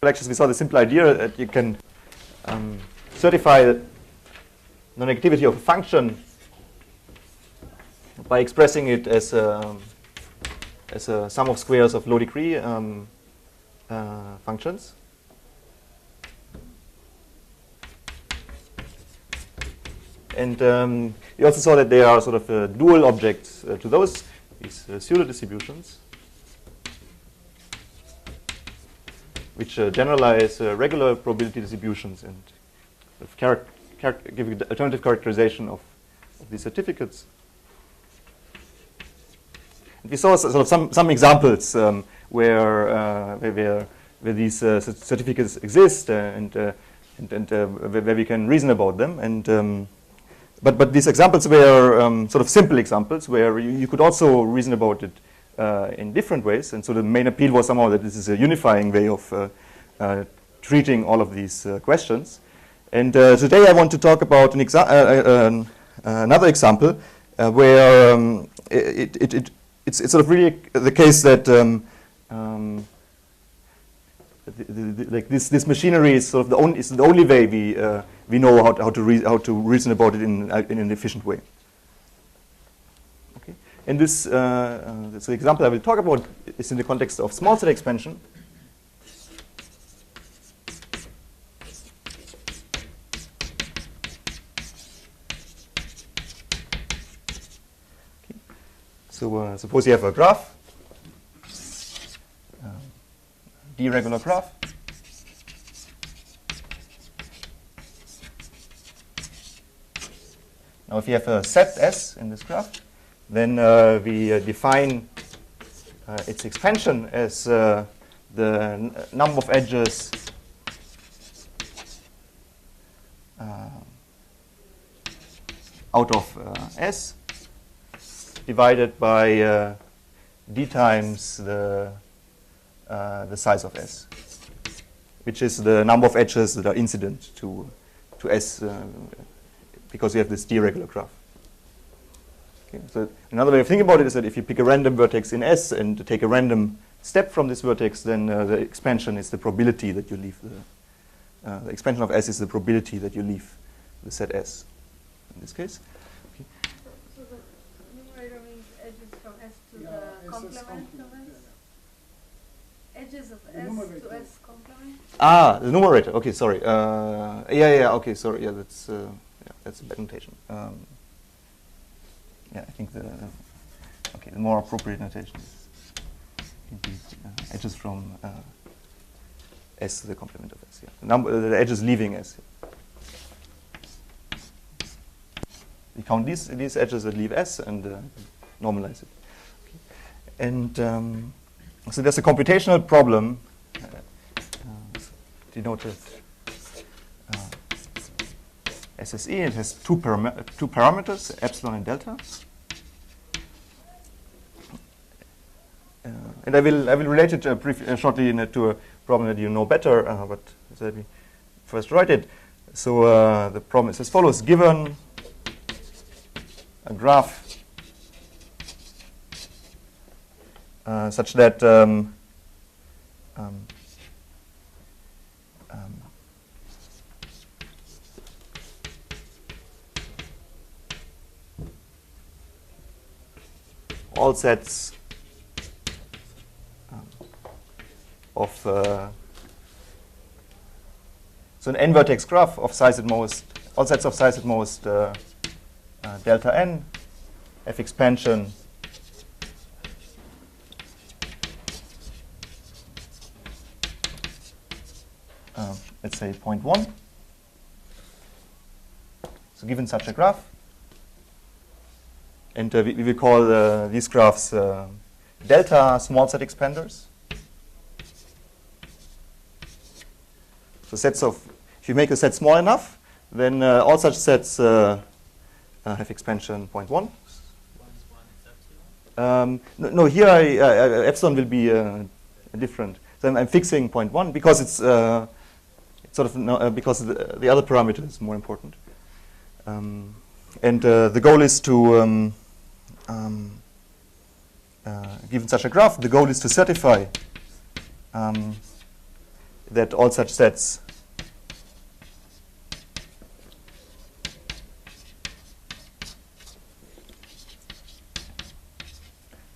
lectures, we saw the simple idea that you can certify non-negativity of a function by expressing it as a sum of squares of low degree functions. And you also saw that there are sort of dual objects to those, these pseudo distributions, which generalize regular probability distributions and give you the alternative characterization of these certificates. And we saw sort of some examples where these certificates exist and where we can reason about them. And but these examples were sort of simple examples where you could also reason about it in different ways. And so the main appeal was somehow that this is a unifying way of treating all of these questions. And today I want to talk about another example where it's sort of really the case that like this machinery is sort of the only way we know how to reason about it in an efficient way. Okay, and this the example I will talk about is in the context of small set expansion. Okay. So suppose you have a graph, D-regular graph. Now if you have a set S in this graph, then we define its expansion as the number of edges out of S divided by D times the size of S, which is the number of edges that are incident to S because you have this D-regular graph. Okay, so another way of thinking about it is that if you pick a random vertex in S and take a random step from this vertex, then the expansion is the probability that you leave the expansion of S is the probability that you leave the set S in this case. Okay. So the numerator means edges from S to the complement of S? Edges of S to S complement? Ah, the numerator. Okay, sorry. Yeah. Okay, sorry. Yeah, that's a bad notation. Yeah, I think the more appropriate notation is indeed edges from S to the complement of S. Yeah, the edges leaving S. We count these edges that leave S and normalize it. Okay. And so there's a computational problem denoted SSE. It has two parameters, epsilon and delta. And I will relate it shortly to a problem that you know better, but let me first write it. So the problem is as follows: given a graph such that all sets of so an n-vertex graph of size at most, all sets of size at most delta n have expansion let's say 0.1. So given such a graph, and we will call these graphs delta small set expanders. So sets of, if you make a set small enough, then all such sets have expansion 0.1. No, here epsilon will be different. So I'm fixing 0.1 because it's sort of because the other parameter is more important. And the goal is to given such a graph, the goal is to certify that all such sets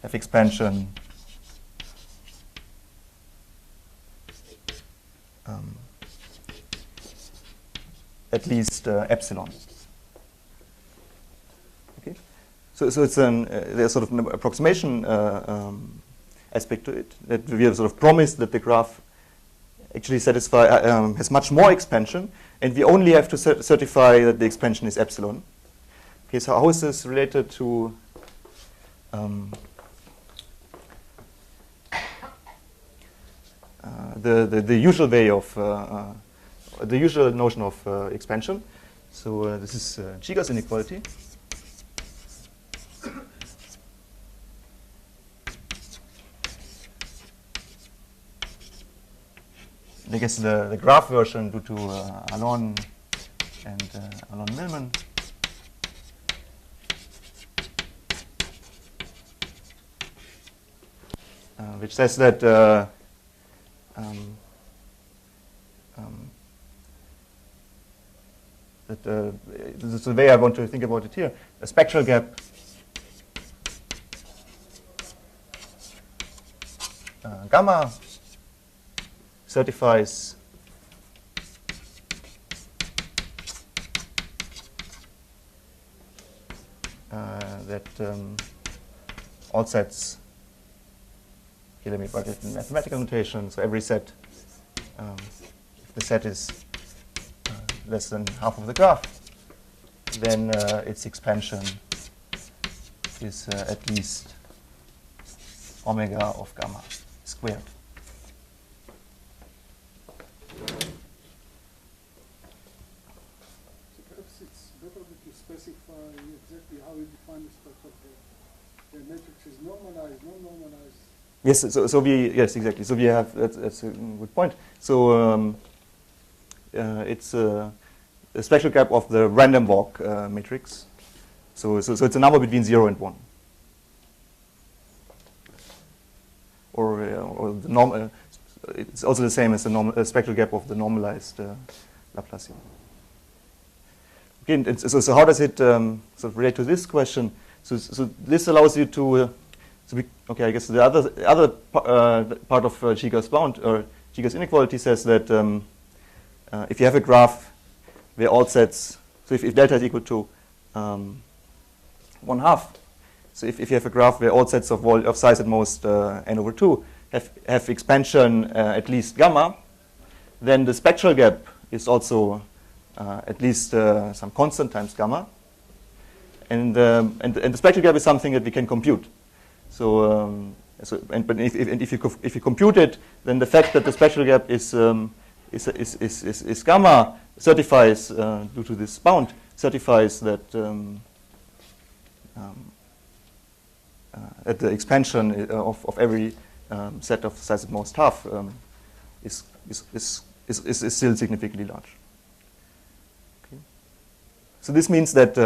have expansion at least epsilon. Okay, so it's there's sort of an approximation aspect to it, that we have sort of promised that the graph actually has much more expansion, and we only have to certify that the expansion is epsilon. Okay, so how is this related to the usual way of the usual notion of expansion? So this is Cheeger's inequality. I guess the graph version due to Alon and Alon Millman. Which says that this is the way I want to think about it here. A spectral gap gamma certifies that all sets, here let me write it in mathematical notation, so every set, if the set is less than half of the graph, then its expansion is at least omega of gamma squared. So perhaps it's better that you specify exactly how you define the spectral gap. The matrix is normalized, non-normalized. Yes, yes, exactly. So we have, that's a good point. So it's a spectral gap of the random walk matrix. So it's a number between 0 and 1. Or the norm, it's also the same as the spectral gap of the normalized Laplacian. Okay, and so how does it sort of relate to this question? So this allows you to okay, I guess the other part of Cheeger's bound or Cheeger's inequality says that if you have a graph where all sets, so if delta is equal to 1/2, so if you have a graph where all sets of size at most n/2 have expansion at least gamma, then the spectral gap is also at least some constant times gamma, and the spectral gap is something that we can compute. So, but if you compute it, then the fact that the spectral gap is gamma certifies, due to this bound, certifies that that the expansion of every set of size at most half is still significantly large. Okay. So this means that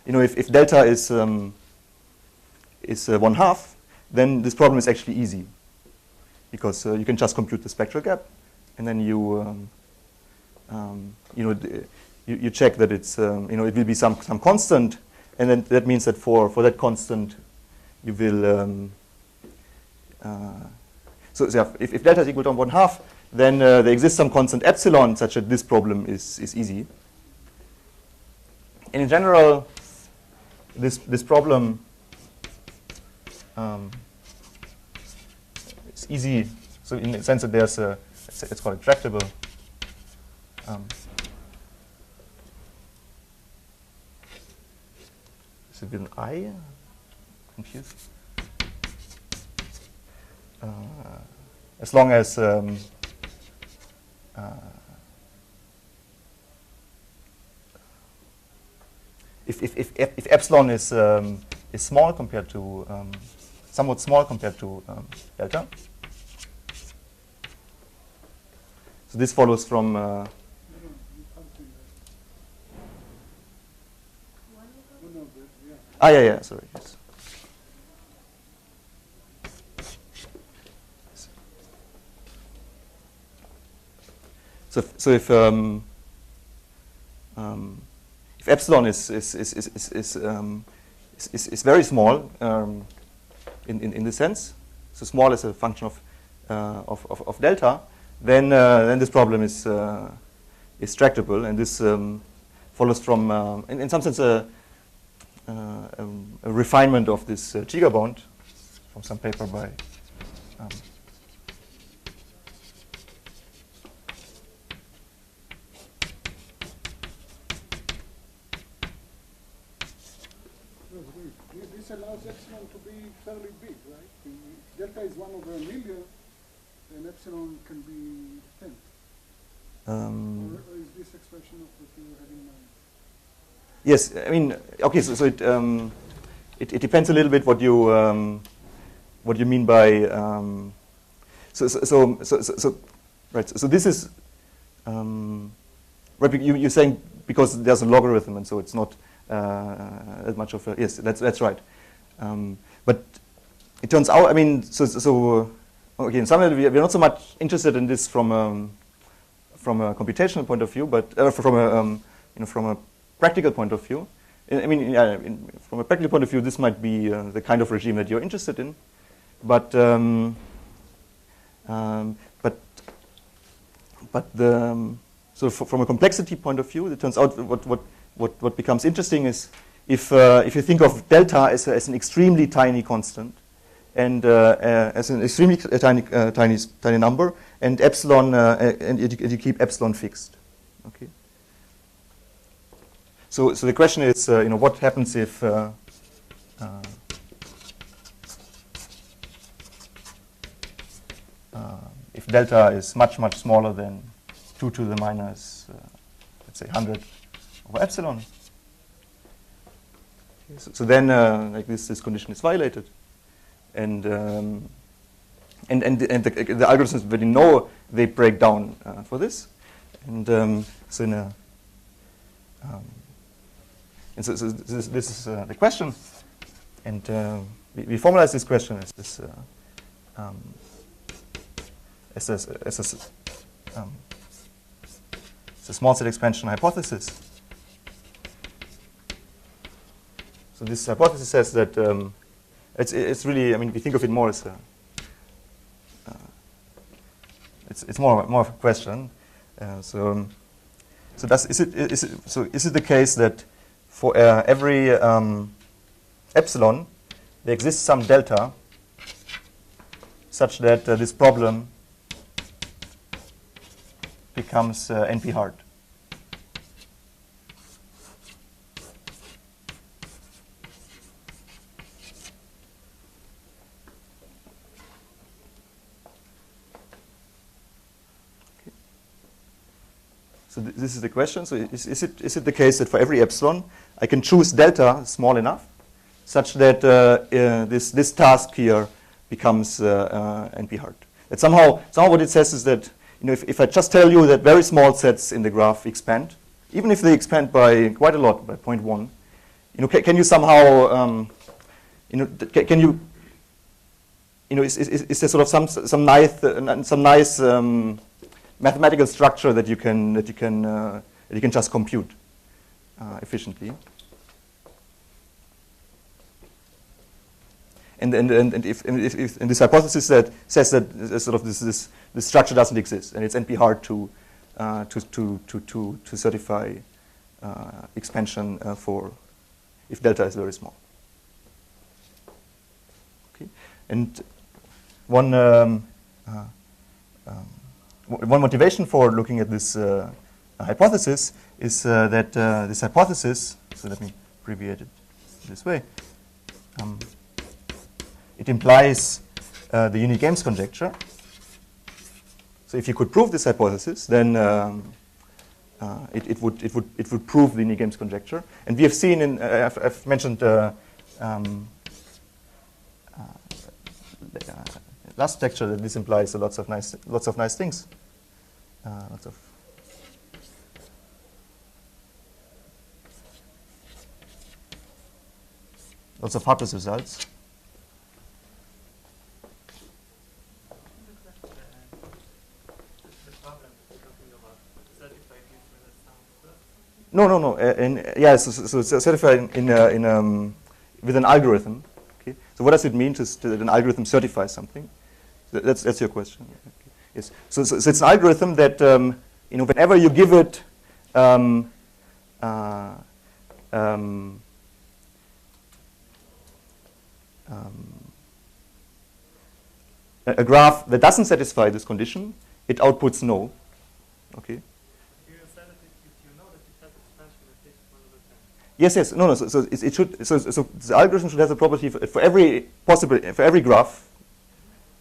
if delta is 1/2, then this problem is actually easy, because you can just compute the spectral gap, and then you check that it's it will be some constant, and then that means that for that constant you will if delta is equal to 1/2, then there exists some constant epsilon such that this problem is easy. And in general, this problem it's easy. So in the sense that there's it's called tractable. Is it with an I? Confused. As long as if epsilon is small compared to somewhat small compared to delta. So this follows from yeah, sorry, yes. So if epsilon is very small in this sense, so small as a function of delta, then this problem is tractable, and this follows from in some sense a refinement of this Cheeger bound from some paper by This allows epsilon to be fairly big, right? If delta is 1/1,000,000, then epsilon can be 10. Or is this expression of what you had in mind? Yes, I mean, okay, so it depends a little bit what you mean by right. So this is right. You're saying because there's a logarithm, and so it's not as much of a yes. That's right. But it turns out, I mean, okay. In some way, we're not so much interested in this from a computational point of view, but from a practical point of view. I mean, from a practical point of view, this might be the kind of regime that you're interested in. But so from a complexity point of view, it turns out what becomes interesting is if you think of delta as an extremely tiny constant and as an extremely tiny number, and epsilon and you keep epsilon fixed. Okay. So the question is, what happens if delta is much smaller than 2 to the minus, let's say 100 over epsilon. Okay, so then, like this condition is violated, and the algorithms already know they break down for this, and so in a and so this is the question, and we formalize this question as this it's a small set expansion hypothesis. So this hypothesis says that it's really, I mean, we think of it more as it's more of a question. So is it the case that for every epsilon there exists some delta such that this problem becomes NP hard? Okay. So this is the question. So is it the case that for every epsilon I can choose delta small enough such that this task here becomes NP hard? That somehow what it says is that, if I just tell you that very small sets in the graph expand, even if they expand by quite a lot, by 0.1, can you somehow, can you, is there sort of some nice mathematical structure that you can just compute efficiently? And if this hypothesis that says that sort of this structure doesn't exist, and it's NP hard to certify expansion for if delta is very small. Okay, and one motivation for looking at this hypothesis is that this hypothesis. So let me abbreviate it this way. It implies the unique games conjecture. So if you could prove this hypothesis, then it would prove the unique games conjecture. And we have seen in I've mentioned last lecture that this implies lots of nice things, lots of Hardness results. No. Yeah, so it's certified with an algorithm. Okay. So what does it mean that an algorithm certifies something? That's your question. Okay. Yes. So it's an algorithm that whenever you give it a graph that doesn't satisfy this condition, it outputs no. Okay. You said that if you know that it has expansion at least 1 over 10. Yes. No. So the algorithm should have the property for every graph,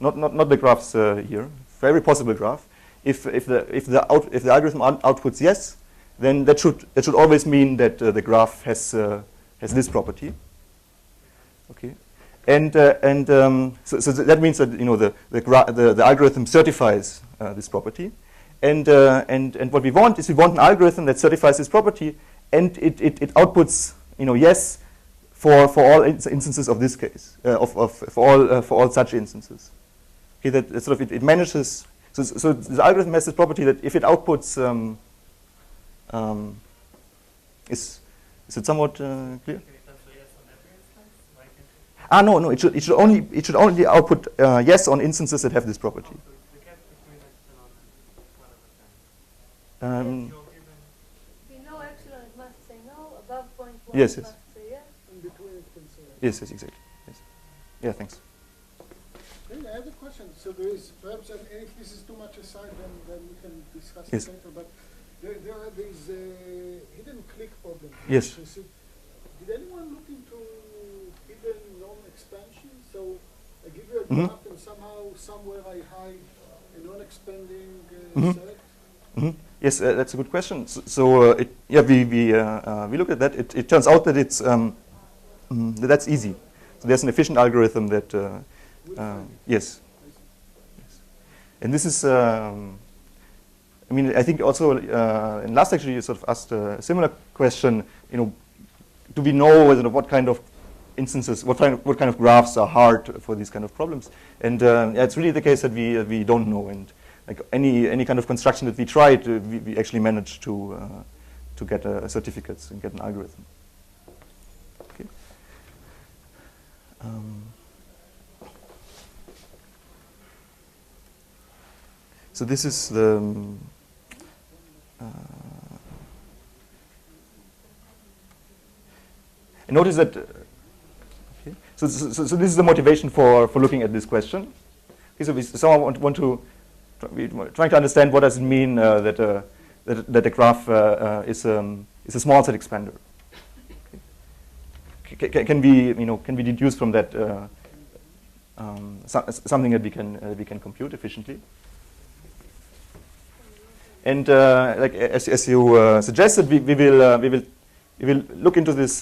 not the graphs here. For every possible graph, if the algorithm outputs yes, then that should always mean that the graph has this property. Okay. So that means that the algorithm certifies this property, and what we want is an algorithm that certifies this property, and it outputs yes for all instances of this case for all such instances. Okay, that sort of it manages. So the algorithm has this property that if it outputs is it somewhat clear? No. It should only output yes on instances that have this property. We know epsilon, it must say no. Above 0.1, yes. It must say yes. In between it can say Yes, exactly. Yes. Yeah, thanks. Okay, I have a question. So there is perhaps, and if this is too much aside, then we can discuss Yes. it later. But there are these hidden click problems. Yes. So did anyone look into hidden non-expansion? So I give you a graph, and somehow, somewhere I hide a non-expanding set. Yes, that's a good question. We look at that. It turns out that it's that's easy. So there's an efficient algorithm that yes. And this is I think also in last lecture you sort of asked a similar question. Do we know what kind of instances, what kind of graphs are hard for these kind of problems? And it's really the case that we don't know. And like any kind of construction that we tried, we actually managed to get certificates and get an algorithm. Okay. So this is the and notice that. Okay. So this is the motivation for looking at this question. Okay, so we somehow we're trying to understand what does it mean that a graph is a small set expander. Okay. Can we deduce from that something that we can compute efficiently? And like as you suggested, we will look into this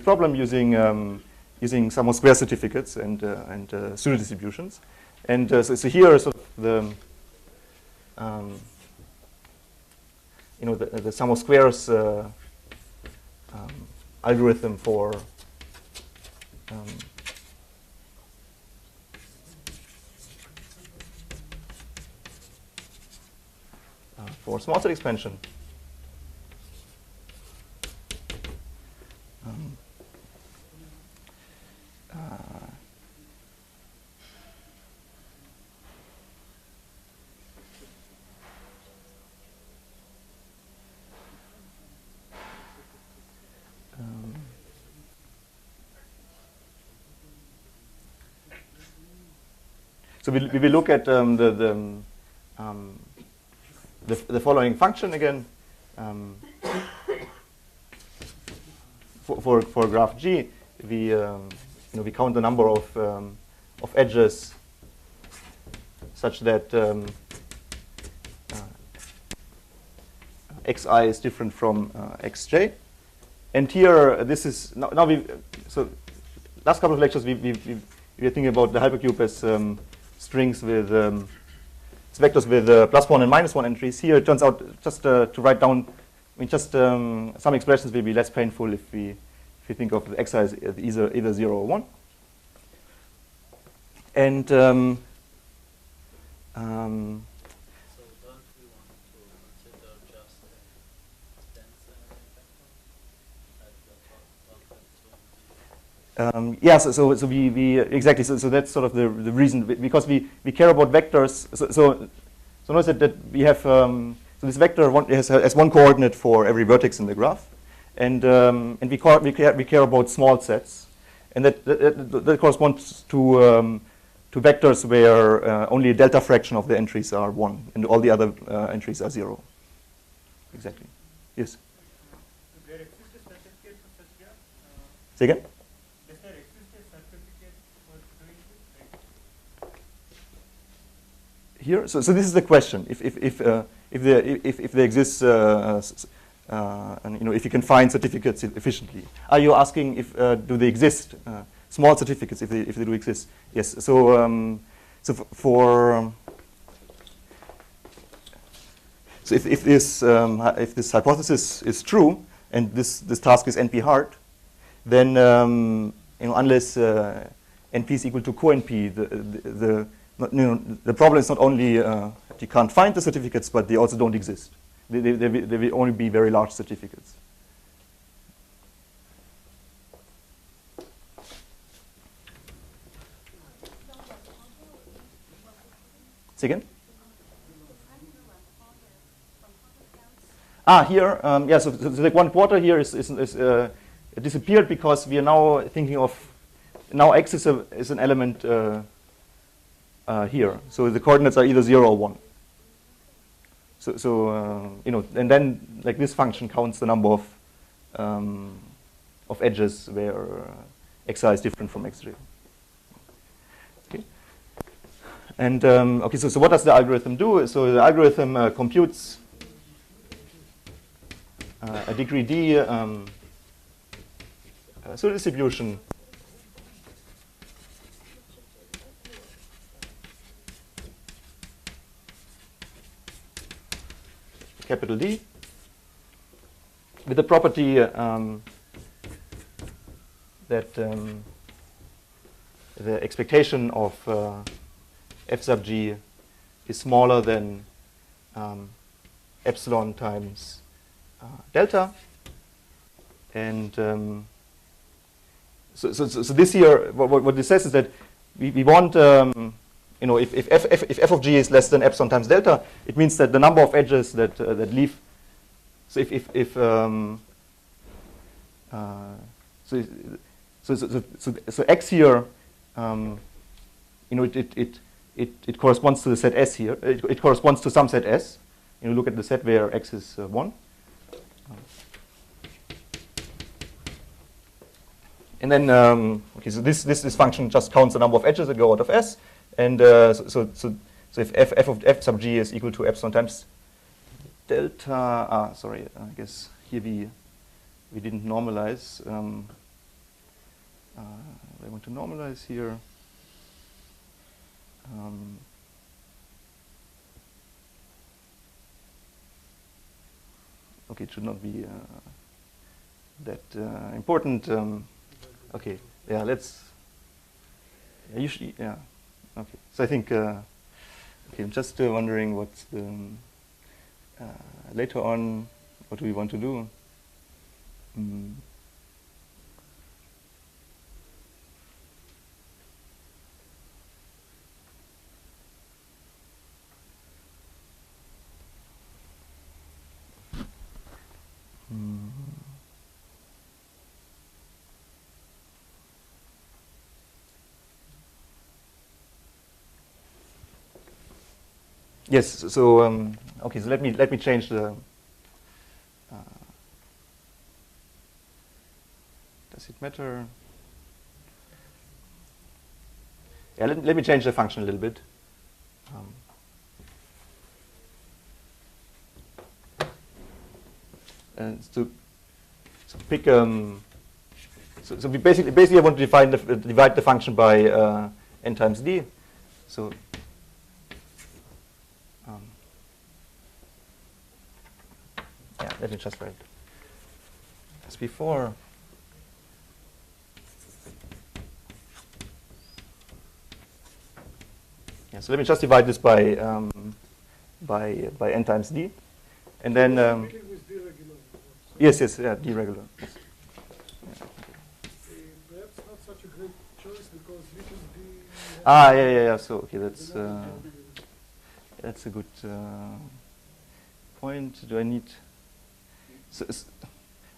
problem using some more square certificates and pseudo distributions. And so here is sort of the sum of squares algorithm for small set expansion. So we will look at the following function again. For graph G, we count the number of edges such that xi is different from xj. And here, this is now so last couple of lectures we were thinking about the hypercube as strings with vectors with +1 and -1 entries. Here it turns out just to write down, some expressions will be less painful if we think of the xi as either 0 or 1. And So don't we want to consider just extensor? Yeah, so we exactly, so that's sort of the reason, because we care about vectors. So notice that we have, so this vector has one coordinate for every vertex in the graph, and we care about small sets, and that corresponds to vectors where only a delta fraction of the entries are 1, and all the other entries are 0. Exactly. Yes? There exists a certificate for such graph? Say again? Does there exist a certificate for doing this? Here, so this is the question. If there exists, and if you can find certificates efficiently, are you asking if do they exist? Small certificates, if they do exist? Yes. So if this hypothesis is true and this task is NP hard, then unless NP is equal to co-NP, the problem is not only that you can't find the certificates, but they also don't exist. They will only be very large certificates. Say again? Here, yeah, so the 1/4 here is disappeared because we are now thinking of, now X is an element here. So the coordinates are either 0 or 1. So and then like this function counts the number of edges where xi is different from xj. Okay. And okay, so what does the algorithm do? So the algorithm computes a degree D so distribution capital D with the property that the expectation of f sub g is smaller than epsilon times delta, and so this here, what this says is that we want, if f of g is less than epsilon times delta, it means that the number of edges that leave. So so x here, it corresponds to the set S here. It corresponds to some set S. Look at the set where x is 1. And then, okay, so this function just counts the number of edges that go out of S, and so if f of f sub g is equal to epsilon times delta, sorry, I guess here we didn't normalize. I want to normalize here. Okay, it should not be that important. Okay, yeah, let's. Yeah, usually, yeah. Okay, so I think. Okay, I'm just wondering what's the later on. What do we want to do? Yes. So okay. So let me change the. Does it matter? Yeah. Let me change the function a little bit. And to pick. So we basically I want to divide the function by n times d. So. Yeah, let me just write as before. Yeah, so let me just divide this by n times d, and then yes, yeah, d regular. Yes. Perhaps not such because D. Ah, yeah. So okay, that's a good point. Do I need?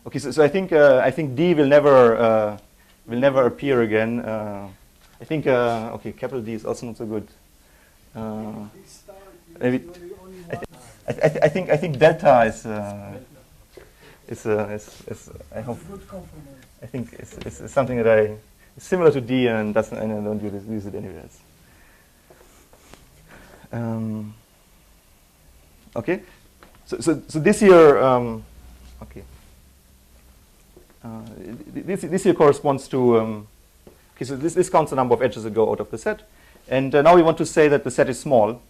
Okay, so I think D will never appear again. I think okay, capital D is also not so good. Maybe I think delta is I hope I think it's something that it's similar to D and I don't use it anywhere else. Okay, so this here okay. This here corresponds to okay. So this counts the number of edges that go out of the set, and now we want to say that the set is small,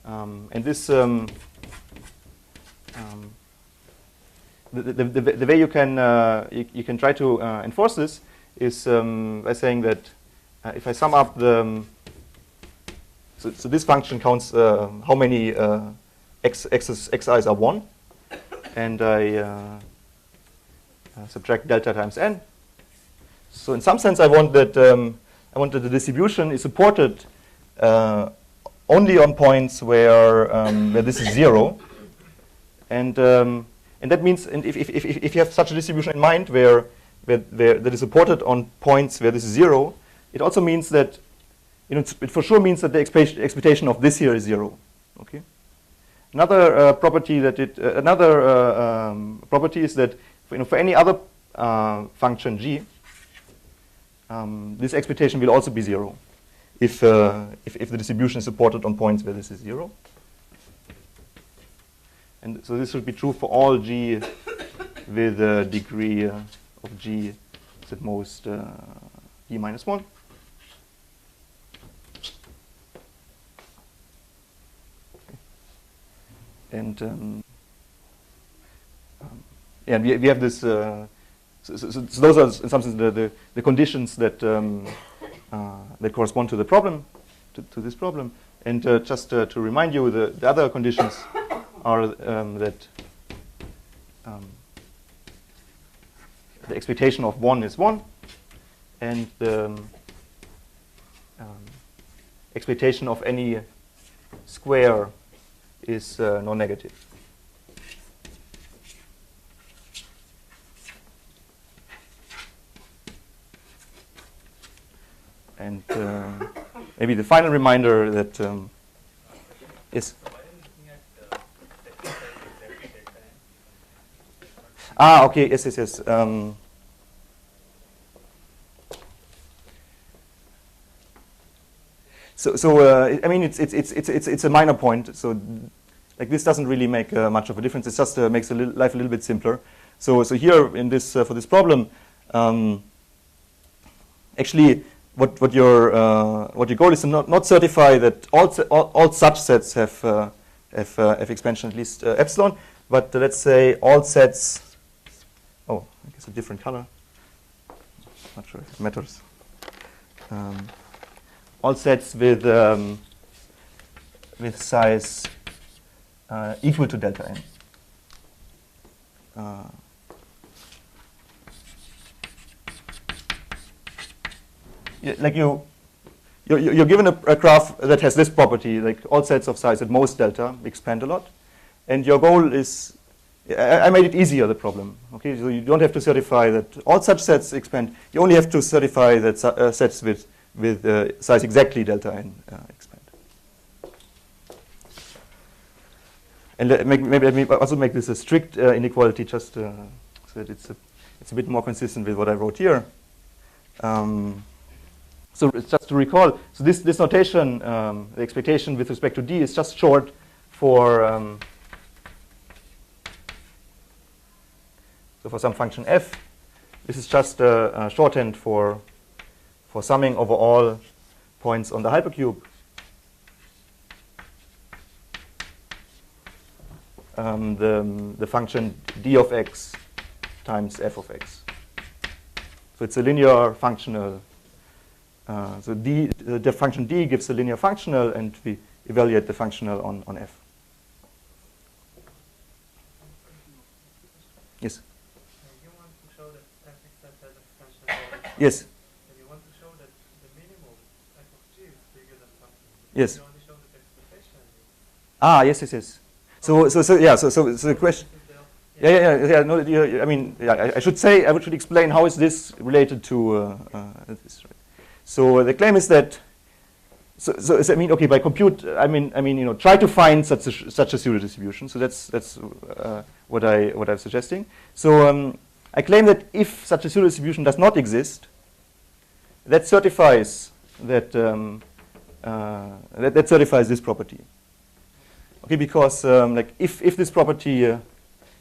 and this the way you can try to enforce this is by saying that if I sum up the so this function counts how many xi's are 1, and I subtract delta times n. So in some sense, I want that the distribution is supported only on points where this is 0, and that means, and if you have such a distribution in mind where that is supported on points where this is 0, it also means that it for sure means that the expectation of this here is 0. Okay. Another property that property is that for any other function g, this expectation will also be 0 if the distribution is supported on points where this is 0. And so this should be true for all g with a degree of g is at most g minus 1. And yeah, we have this. So those are in some sense the conditions that that correspond to the problem, to this problem. And just to remind you, the other conditions are that the expectation of 1 is 1, and the expectation of any square is non-negative. And maybe the final reminder that is. Okay. Yes. So I mean it's a minor point. So like this doesn't really make much of a difference. It just makes life a little bit simpler. So here in this for this problem, actually what your goal is to not certify that all such sets have expansion at least epsilon, but let's say all sets. Oh, I guess a different color. Not sure if it matters. All sets with size equal to delta n. Like you're given a graph that has this property, like all sets of size at most delta expand a lot, and your goal is. I made it easier, the problem. Okay, so you don't have to certify that all such sets expand. You only have to certify that sets with size exactly delta n expand. And maybe let me also make this a strict inequality, just so that it's a bit more consistent with what I wrote here. So it's just to recall. So this notation, the expectation with respect to d, is just short for. So for some function f, this is just a shorthand for summing over all points on the hypercube. The function d of x times f of x. So it's a linear functional. So the function d gives a linear functional, and we evaluate the functional on f. Yes. You want to show that f has expansion. Yes. And you want to show that the minimum Yes. You only show that expectation. Ah, yes, yes, yes. So the question. Yeah. No, I mean, yeah, I should say, I should explain how is this related to this. Right? So the claim is that. So I mean, okay, by compute, I mean, try to find such a pseudo distribution. So that's what I'm suggesting. So I claim that if such a pseudo distribution does not exist, that certifies that that certifies this property. Okay, because like if this property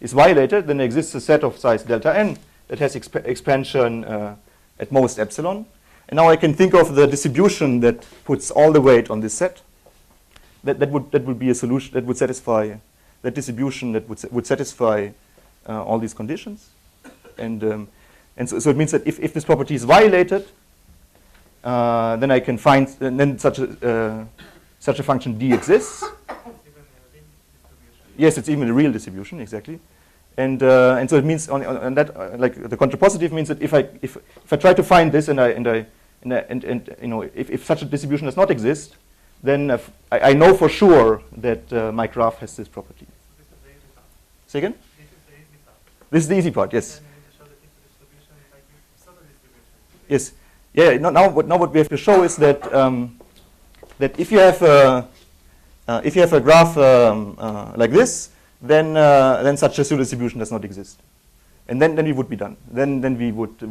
is violated, then there exists a set of size delta n that has expansion at most epsilon. And now I can think of the distribution that puts all the weight on this set. That would be a solution that would satisfy that distribution that would satisfy all these conditions. And so it means that if this property is violated, then I can find then such a function d exists. Yes, it's even a real distribution, exactly. And so it means on that like the contrapositive means that if I try to find this and if such a distribution does not exist, then I know for sure that my graph has this property. Say again? This is the easy part. Yes. Yes. Yeah. Now what we have to show is that that if you have a graph like this, then such a pseudo distribution does not exist, and then we would be done. Then we would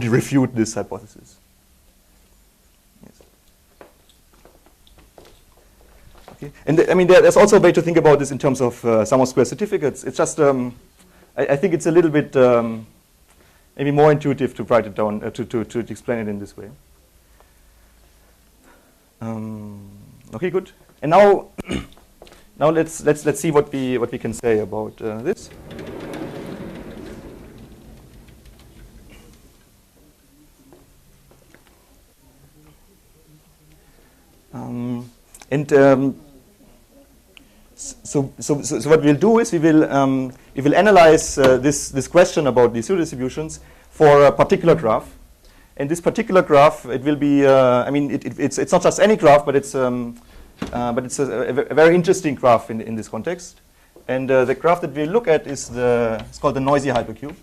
refute this hypothesis. Yes. Okay. And I mean, there's also a way to think about this in terms of sum of square certificates. It's just I think it's a little bit maybe more intuitive to write it down to explain it in this way. Okay, good. And now now let's see what we can say about this. So what we'll do is we will analyze this question about these pseudo distributions for a particular graph, and this particular graph it will be I mean it's not just any graph, but it's a very interesting graph in this context, and the graph that we look at is it's called the noisy hypercube.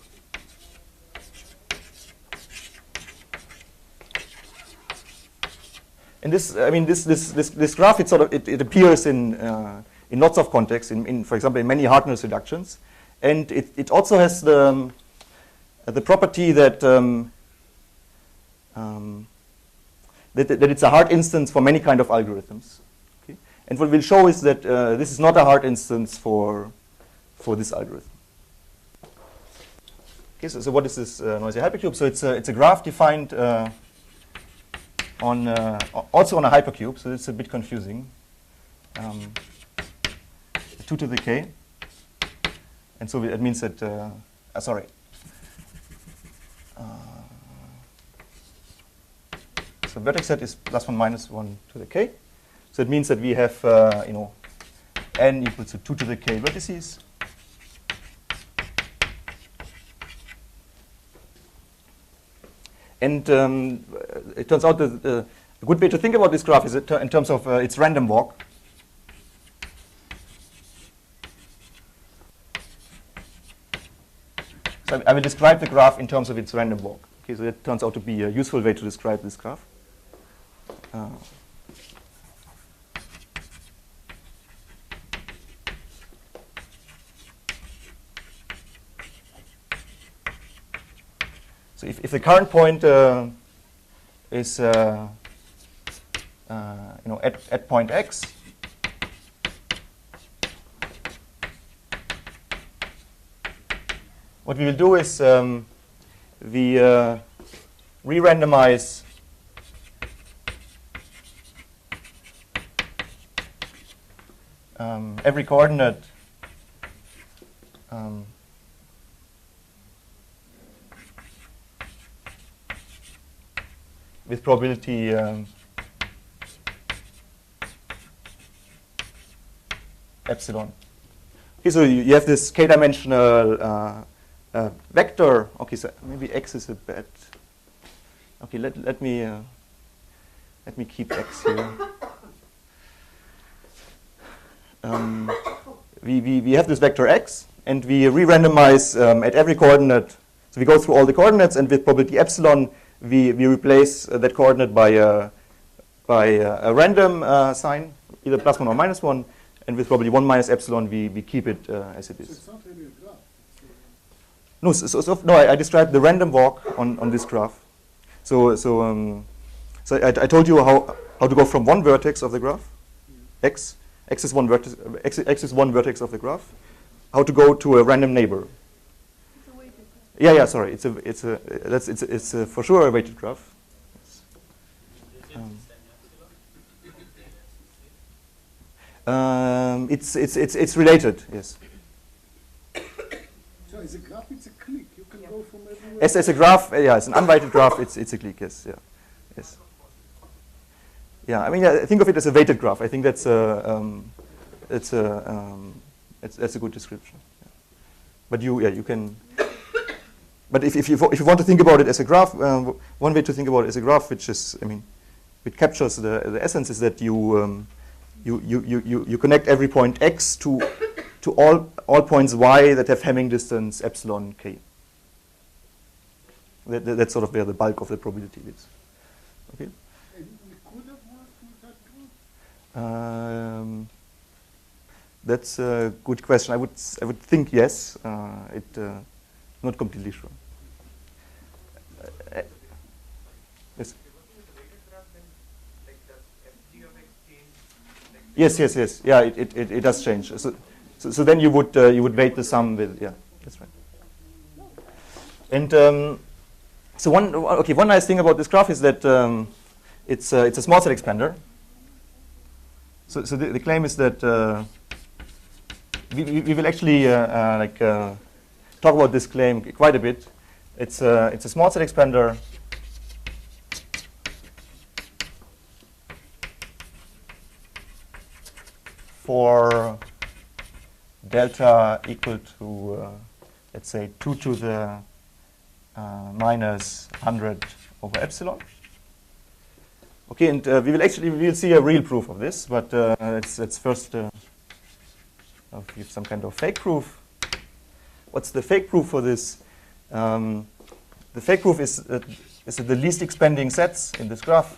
And this, I mean, this graph, it appears in lots of contexts. For example, in many hardness reductions, and it also has the property that that it's a hard instance for many kind of algorithms. Okay? And what we'll show is that this is not a hard instance for this algorithm. Okay, so what is this noisy hypercube? So it's a graph defined. Also on a hypercube, so it's a bit confusing. 2 to the k, and so it means that sorry. So vertex set is +1 -1 to the k, so it means that we have n equals to 2 to the k vertices. And it turns out that a good way to think about this graph is in terms of its random walk. So I will describe the graph in terms of its random walk. Okay, so that turns out to be a useful way to describe this graph. So if the current point is at point x, what we will do is we re-randomize every coordinate with probability epsilon. Okay, so you have this k-dimensional vector. Okay, so maybe x is a bad. Okay, let me let me keep x here. We have this vector x, and we re-randomize at every coordinate. So we go through all the coordinates, and with probability epsilon, we replace that coordinate by a random sign, either +1 or -1, and with probably 1 minus epsilon, we keep it as it So is. it's not really a graph. No, I described the random walk on this graph. So I told you how to go from one vertex of the graph, x. X is one vertex. X is one vertex of the graph. How to go to a random neighbor? It's a weighted graph. Yeah, sorry. It's for sure a weighted graph. It's related. Yes. So as a graph, it's a clique. You can go from everywhere. As a graph, yeah, it's an unweighted graph. It's a clique. Yes. Yeah. Yes. Yeah. I mean, yeah, think of it as a weighted graph. I think that's a good description. Yeah. But you can. But if you want to think about it as a graph, one way to think about it as a graph, which is, I mean, which captures the essence, is that you connect every point x to all points y that have Hamming distance epsilon k. That's sort of where the bulk of the probability is. Okay. And we could have worked with that group? That's a good question. I would think yes. Not completely sure. Yes. Yes. Yeah, it does change. So then you would weight the sum with, yeah, that's right. And so one nice thing about this graph is that it's a small set expander. So the claim is that we will actually talk about this claim quite a bit. It's a small set expander. For delta equal to, let's say, 2 to the minus 100 over epsilon. Okay, and we will see a real proof of this, but let's first give some kind of fake proof. What's the fake proof for this? The fake proof is that the least expanding sets in this graph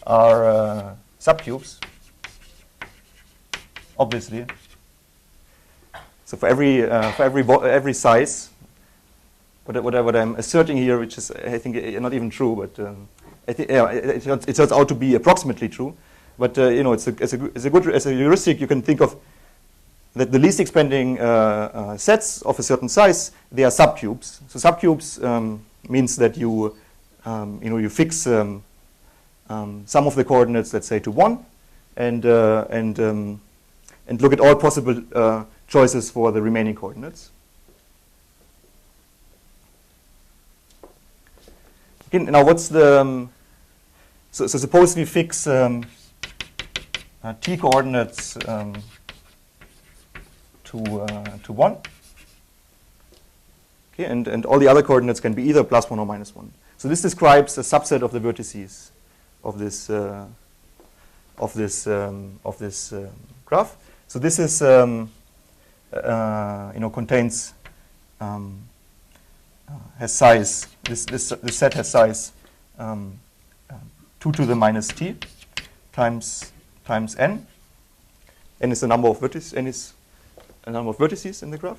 are subcubes, obviously. So for every size, what I'm asserting here, which is I think not even true, but I think it turns out to be approximately true. But it's a good as a heuristic. You can think of that the least expanding sets of a certain size, they are subcubes. So subcubes means that you fix some of the coordinates, let's say, to 1, and look at all possible choices for the remaining coordinates. Okay, now what's the so suppose we fix t coordinates to 1. Okay, and all the other coordinates can be either +1 or -1. So this describes a subset of the vertices of this graph. So this is contains has size. This set has size 2 to the minus t times n. N is the number of vertices. N is a number of vertices in the graph,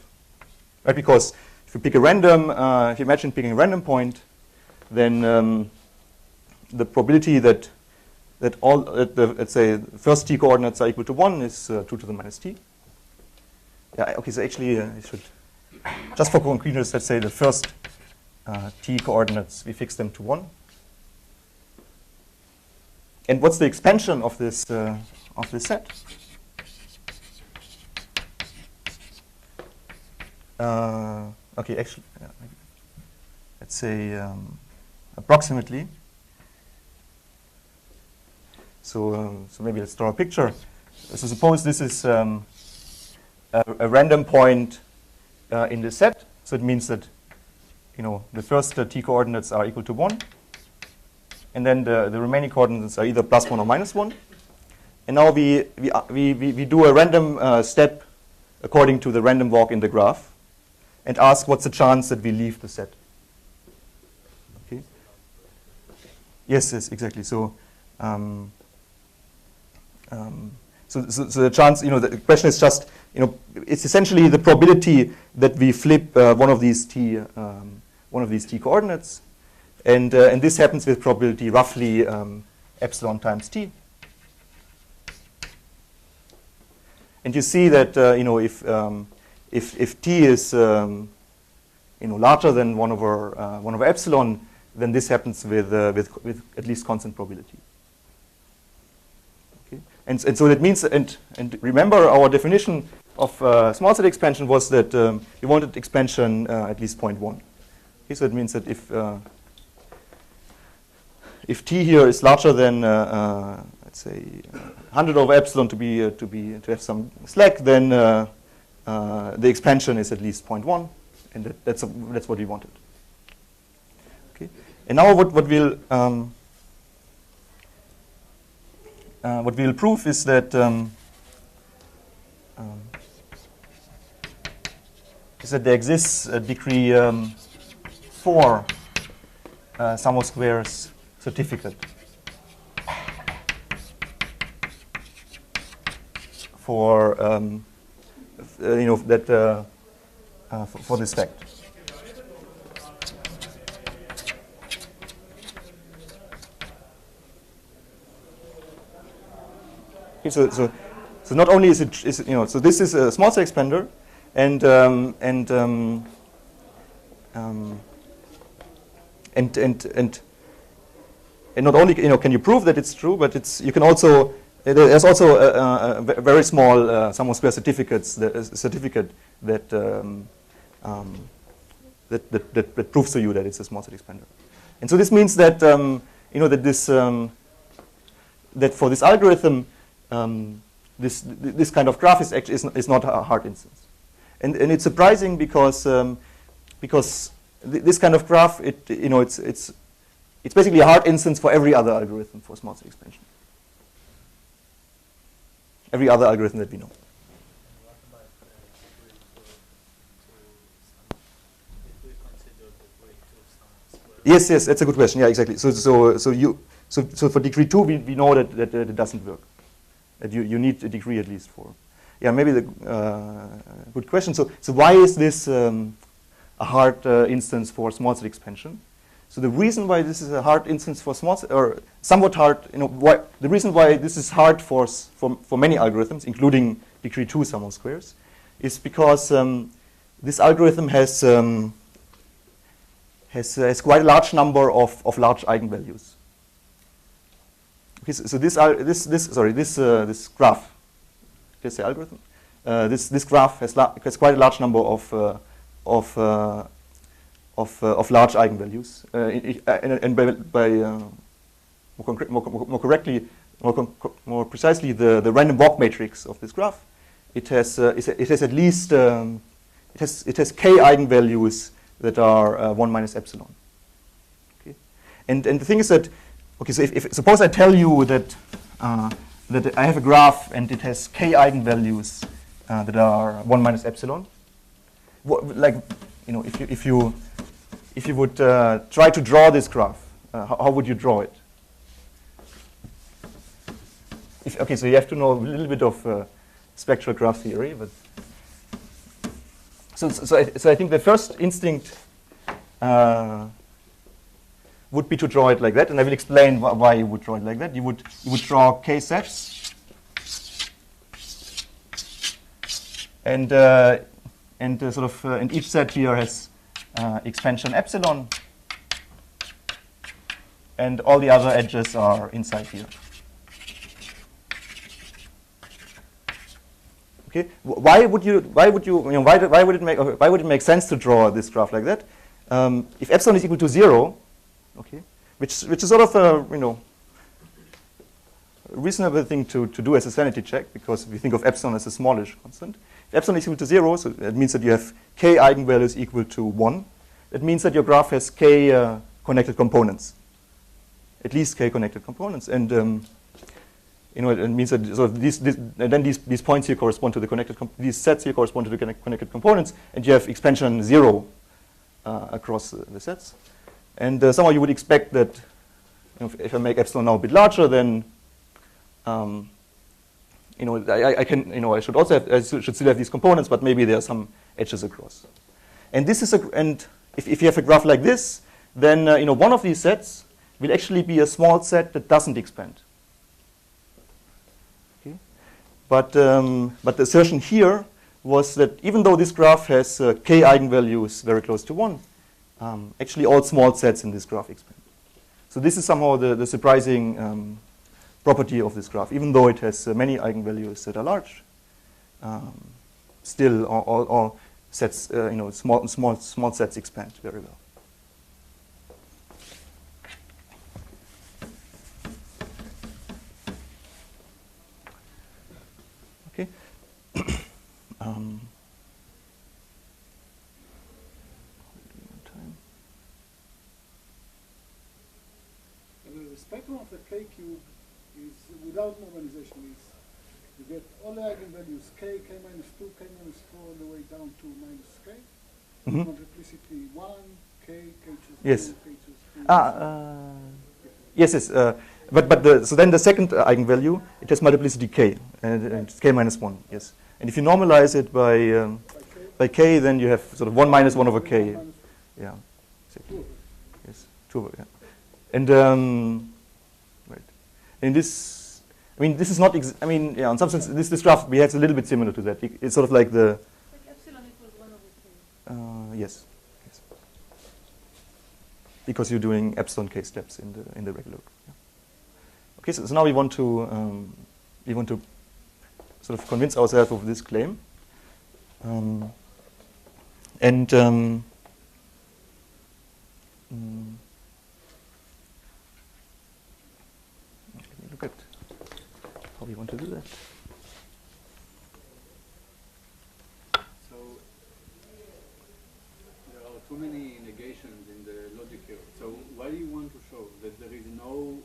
right? Because if you pick a random, if you imagine picking a random point, then the probability that let's say the first t coordinates are equal to 1 is 2 to the minus t. Yeah. Okay. So actually, I should just for concreteness, let's say the first t coordinates, we fix them to 1. And what's the expansion of this set? Okay, actually, let's say approximately. So maybe let's draw a picture. So suppose this is a random point in this set. So it means that the first t coordinates are equal to 1, and then the remaining coordinates are either +1 or -1. And now we do a random step according to the random walk in the graph, and ask what's the chance that we leave the set. Okay. Yes, exactly. So, so the chance, the question is just, it's essentially the probability that we flip one of these t coordinates, and this happens with probability roughly epsilon times t. And you see that if t is larger than 1 over epsilon, then this happens with at least constant probability. Okay, and so that means, and remember our definition of small set expansion was that we wanted expansion at least 0.1. Okay, so it means that if t here is larger than let's say 100 over epsilon to have some slack, then the expansion is at least 0.1, and that's what we wanted. Okay, and now what we'll prove is that there exists a degree 4 sum of squares certificate for for this fact. Okay, so not only is it so this is a small set expander, and not only can you prove that it's true, but you can also there's also a very small sum of square certificate that proves to you that it's a small set expander. And so this means that that for this algorithm this kind of graph is actually is not a hard instance, and it's surprising because this kind of graph it's basically a hard instance for every other algorithm for small set expansion. Every other algorithm that we know. Yes, that's a good question. Yeah, exactly. So for degree 2, we know that it doesn't work. That you need a degree at least for. Yeah, maybe the good question. So why is this a hard instance for small set expansion? So the reason why this is a hard instance for small set, or somewhat hard, the reason why this is hard for many algorithms, including degree 2 sum of squares, is because this algorithm has quite a large number of large eigenvalues. Okay, so this graph, let's say algorithm, this graph has quite a large number of large eigenvalues, and by more precisely, the random walk matrix of this graph, it has at least it has k eigenvalues that are 1 minus epsilon. Okay, and the thing is that so if suppose I tell you that that I have a graph and it has k eigenvalues that are 1 minus epsilon, if you would try to draw this graph, how would you draw it? So you have to know a little bit of spectral graph theory, but so I think the first instinct would be to draw it like that, and I will explain why you would draw it like that. You would draw k sets, and and each set here has expansion epsilon, and all the other edges are inside here. Okay, why would it make sense to draw this graph like that? If epsilon is equal to 0, okay, which is sort of a reasonable thing to do as a sanity check, because we think of epsilon as a smallish constant. If epsilon is equal to 0, so that means that you have k eigenvalues equal to 1. That means that your graph has k connected components, at least k connected components. And you know, it means that so these points here correspond to the connected these sets here correspond to the connected components, and you have expansion 0 across the sets. And somehow you would expect that, you know, if I make epsilon now a bit larger, then you know, I can, you know, I should also have, I should still have these components, but maybe there are some edges across. And this is and if you have a graph like this, then you know, one of these sets will actually be a small set that doesn't expand. Okay, but the assertion here was that even though this graph has k eigenvalues very close to 1, actually all small sets in this graph expand. So this is somehow the surprising property of this graph. Even though it has many eigenvalues that are large, still all sets, you know, small sets expand very well. Okay. The spectrum of the K cube is without normalization. Is you get all the eigenvalues k, k minus 2, k minus 4, all the way down to minus k. Mm-hmm. Multiplicity 1, k, k choose Yes. 2, k choose 3. Yes. But so then the second eigenvalue, it has multiplicity k, and it's k minus 1. Yes. And if you normalize it by k, then you have sort of 1 minus 1 over k. Yeah. Exactly. Yes. 2 over, yeah. And right. And this, I mean, this is not. I mean, yeah. In some sense, this graph behaves a little bit similar to that. It's sort of like the. Like epsilon equals 1 over k. Yes. Yes. Because you're doing epsilon k steps in the regular. Yeah. Okay. So now we want to sort of convince ourselves of this claim, look at how we want to do that. So there are too many negations in the logic here. So why do you want to show that there is no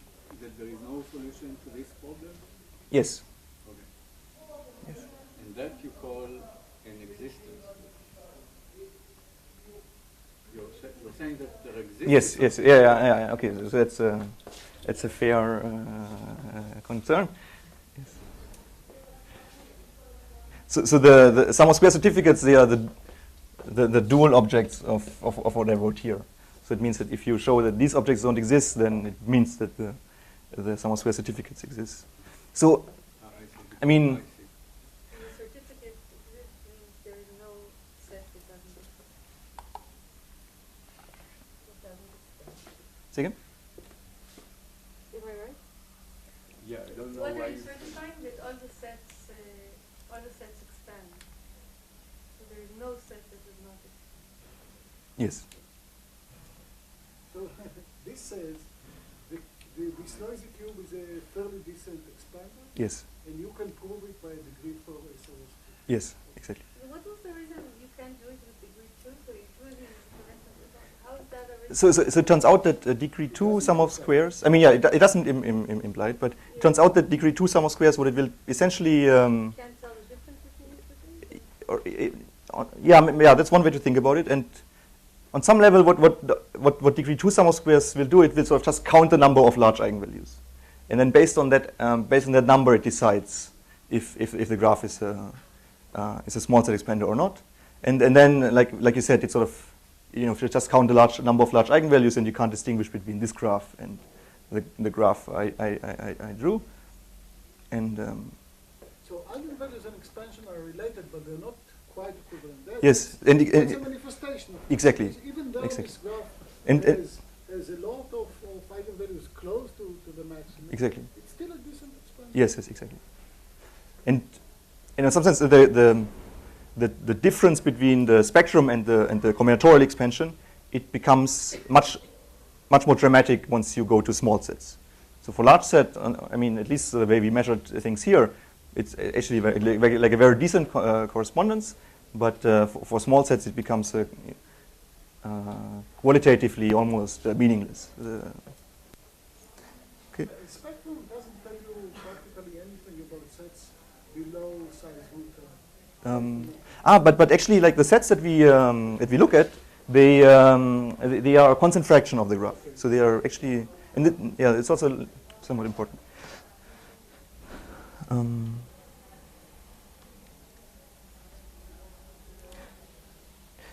solution to this problem? Yes. Okay. Yes. And that you call an existence. You're saying that there exists. Yes. Yeah. Okay. So that's a fair concern. Yes. So the sum of square certificates, they are the dual objects of what I wrote here. So it means that if you show that these objects don't exist, then it means that the sum of square certificates exist. So I mean. The certificate exists means there is no set that doesn't exist. Say again? Am I right? Yeah, I don't know What why are you you certifying? That all the sets expand. So there is no set that does not expand. Yes. So this says this noisy cube is a fairly decent expander, Yes. and you can prove it by a degree 4 SOS. Yes. Exactly. So what was the reason you can't do it with degree 2? So you do it in exponential result. How is that a reason? So it turns out that degree 2 sum of squares. I mean, yeah, it doesn't imply it, but it turns out that degree 2 sum of squares, what it will essentially. Can't tell the difference between these two things? Yeah, that's one way to think about it. And on some level, what degree 2 sum of squares will do, it will sort of just count the number of large eigenvalues, and then based on that number, it decides if the graph is a small set expander or not. And then, like you said, it's sort of, you know, if you just count the large number of large eigenvalues, and you can't distinguish between this graph and the graph I drew. And So eigenvalues and expansion are related, but they're not quite equivalent. yes, It's a manifestation. exactly. Even though Exactly. this graph And has a lot of eigenvalues close to the maximum, exactly. it's still a decent expansion. Yes, exactly. And in some sense, the difference between the spectrum and the combinatorial expansion, it becomes much more dramatic once you go to small sets. So for large set, I mean, at least the way we measured things here, it's actually like a very decent correspondence, but for small sets it becomes qualitatively almost meaningless. Okay. Spectral doesn't tell you practically anything about sets below size root. But actually, like the sets that we look at, they are a constant fraction of the graph. Okay. So they are actually, and yeah, it's also somewhat important.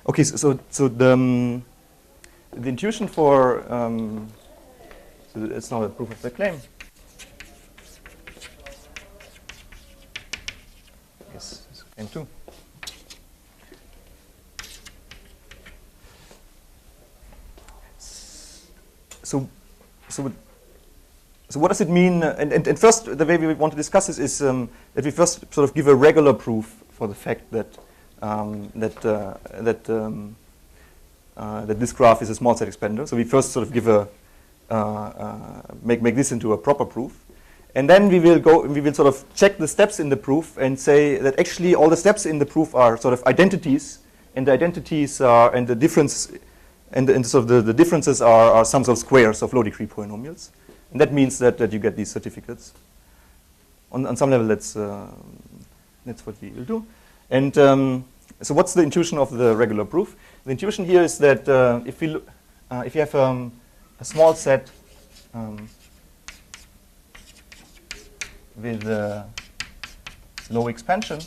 Okay, so the intuition for so it's now a proof of the claim. Yes, it's claim 2. So what does it mean? And first, the way we want to discuss this is that we first sort of give a regular proof for the fact that that this graph is a small set expander. So we first sort of give a make this into a proper proof, and then we will sort of check the steps in the proof and say that actually all the steps in the proof are sort of identities, and the identities are and the difference and sort of the differences are sums of squares of low degree polynomials, and that means that you get these certificates. On some level, that's what we will do. And so what's the intuition of the regular proof? The intuition here is that if you have a small set with low expansion,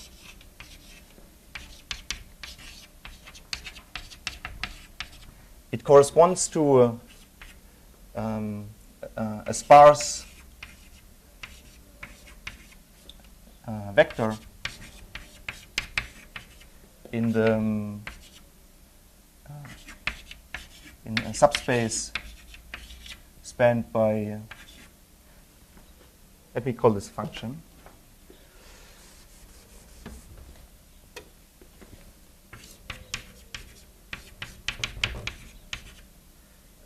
it corresponds to a sparse vector in the in a subspace spanned by let me call this function.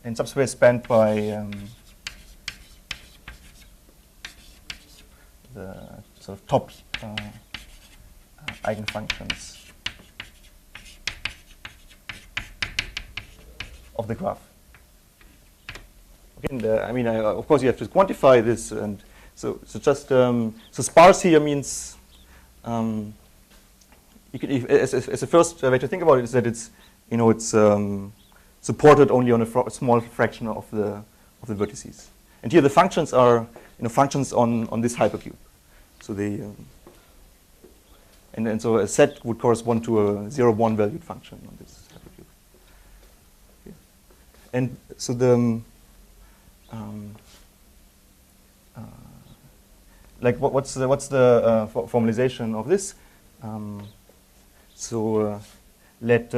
In subspace spanned by the sort of top eigenfunctions of the graph. Okay, and, I mean, of course, you have to quantify this, and so just so sparse here means you can, as a first way to think about it is that it's it's supported only on a small fraction of the vertices, and here the functions are functions on this hypercube. So they and so a set would correspond to a 0-1 valued function on this hypercube. Okay. And so the like what's the formalization of this? So let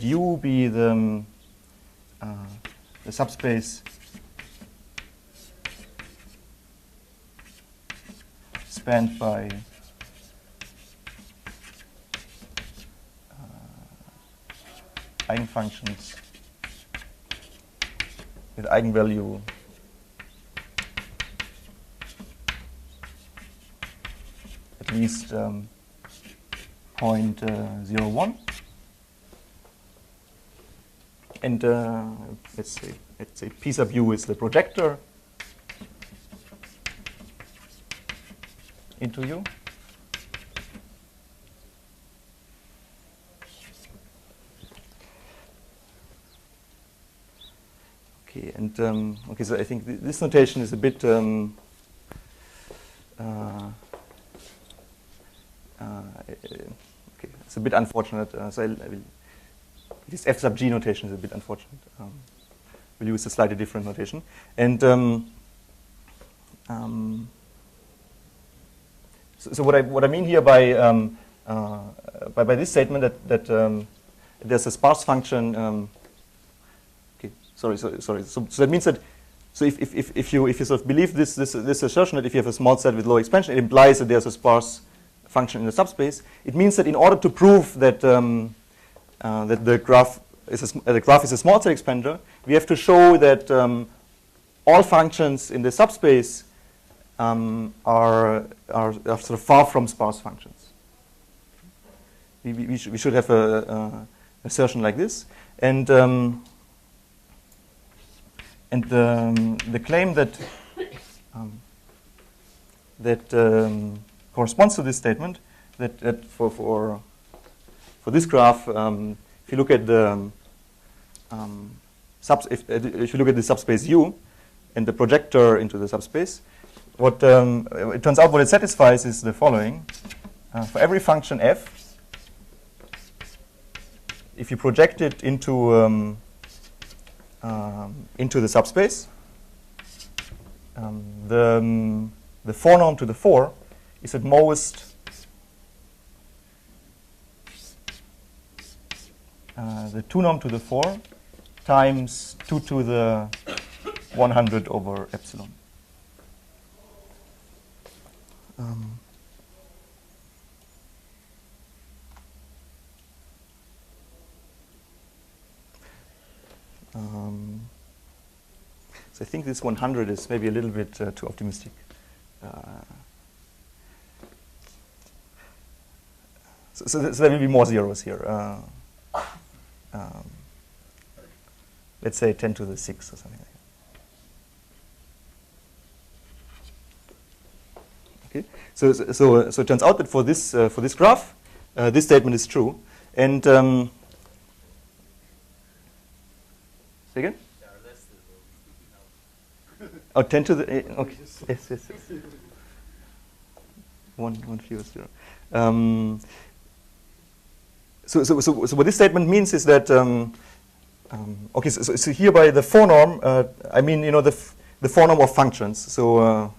U be the subspace spanned by eigenfunctions with eigenvalue at least 0.01, and let's say P sub U is the projector into U. Okay, and okay, so I think this notation is a bit okay, it's a bit unfortunate. So I will, this F sub G notation is a bit unfortunate. We'll use a slightly different notation, and so what I mean here by this statement that there's a sparse function. Okay, sorry. So that means that if you sort of believe this assertion that if you have a small set with low expansion, it implies that there's a sparse function in the subspace. It means that in order to prove that that the graph is a small set expander, we have to show that all functions in the subspace are sort of far from sparse functions. We should have a assertion like this, and the claim that corresponds to this statement that for this graph, if you look at the if you look at the subspace U and the projector into the subspace, what it turns out what it satisfies is the following: for every function f, if you project it into the subspace, the 4 norm to the 4 is at most the 2 norm to the 4 times 2 to the 100 over epsilon. So I think this 100 is maybe a little bit too optimistic. So there will be more zeros here. Let's say 10 to the 6 or something like that. Okay. So it turns out that for this graph, this statement is true. And say again? Oh, 10 to the 8. Okay. Yes. One fewer zero. So what this statement means is that okay. So hereby the 4 norm. I mean, the 4 norm of functions. So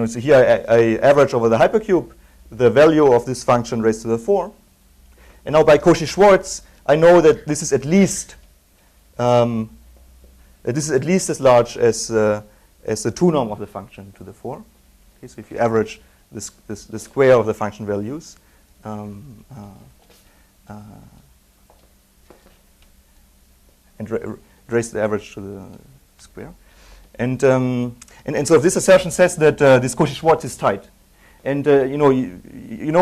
so here I average over the hypercube the value of this function raised to the 4, and now by Cauchy-Schwarz I know that this is at least as large as the 2 norm of the function to the 4. Okay, so if you average the square of the function values, and raise the average to the square, and so this assertion says that this Cauchy-Schwarz is tight, and you know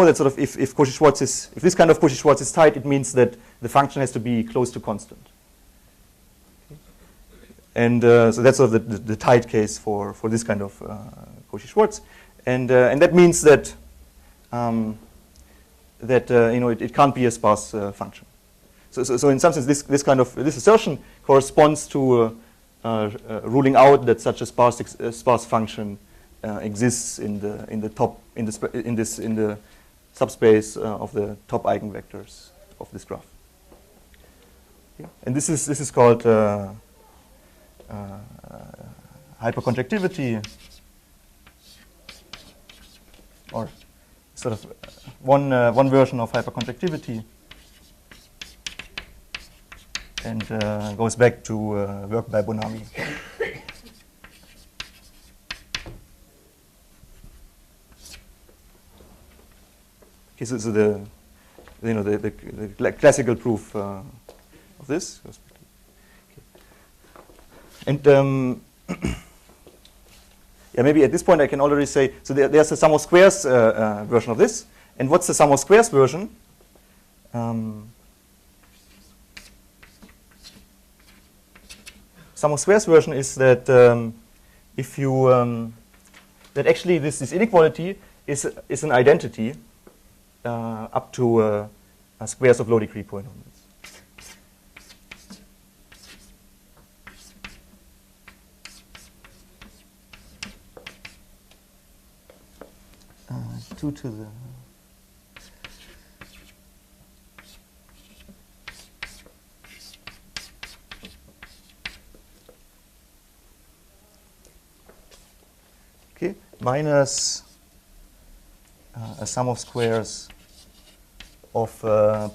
that sort of if this kind of Cauchy-Schwarz is tight, it means that the function has to be close to constant. And so that's sort of the tight case for this kind of Cauchy-Schwarz, and that means that it can't be a sparse function. So in some sense, this assertion corresponds to ruling out that such a sparse function exists in the subspace of the top eigenvectors of this graph. Okay. And this is called hyperconjectivity, or sort of one version of hyperconjectivity, and goes back to work by Bonami. Okay, so the classical proof of this. And yeah, maybe at this point I can already say, so there's a sum of squares version of this. And what's the sum of squares version? Sum of squares version is that if you that actually this inequality is an identity up to squares of low degree polynomials. 2 to the minus a sum of squares of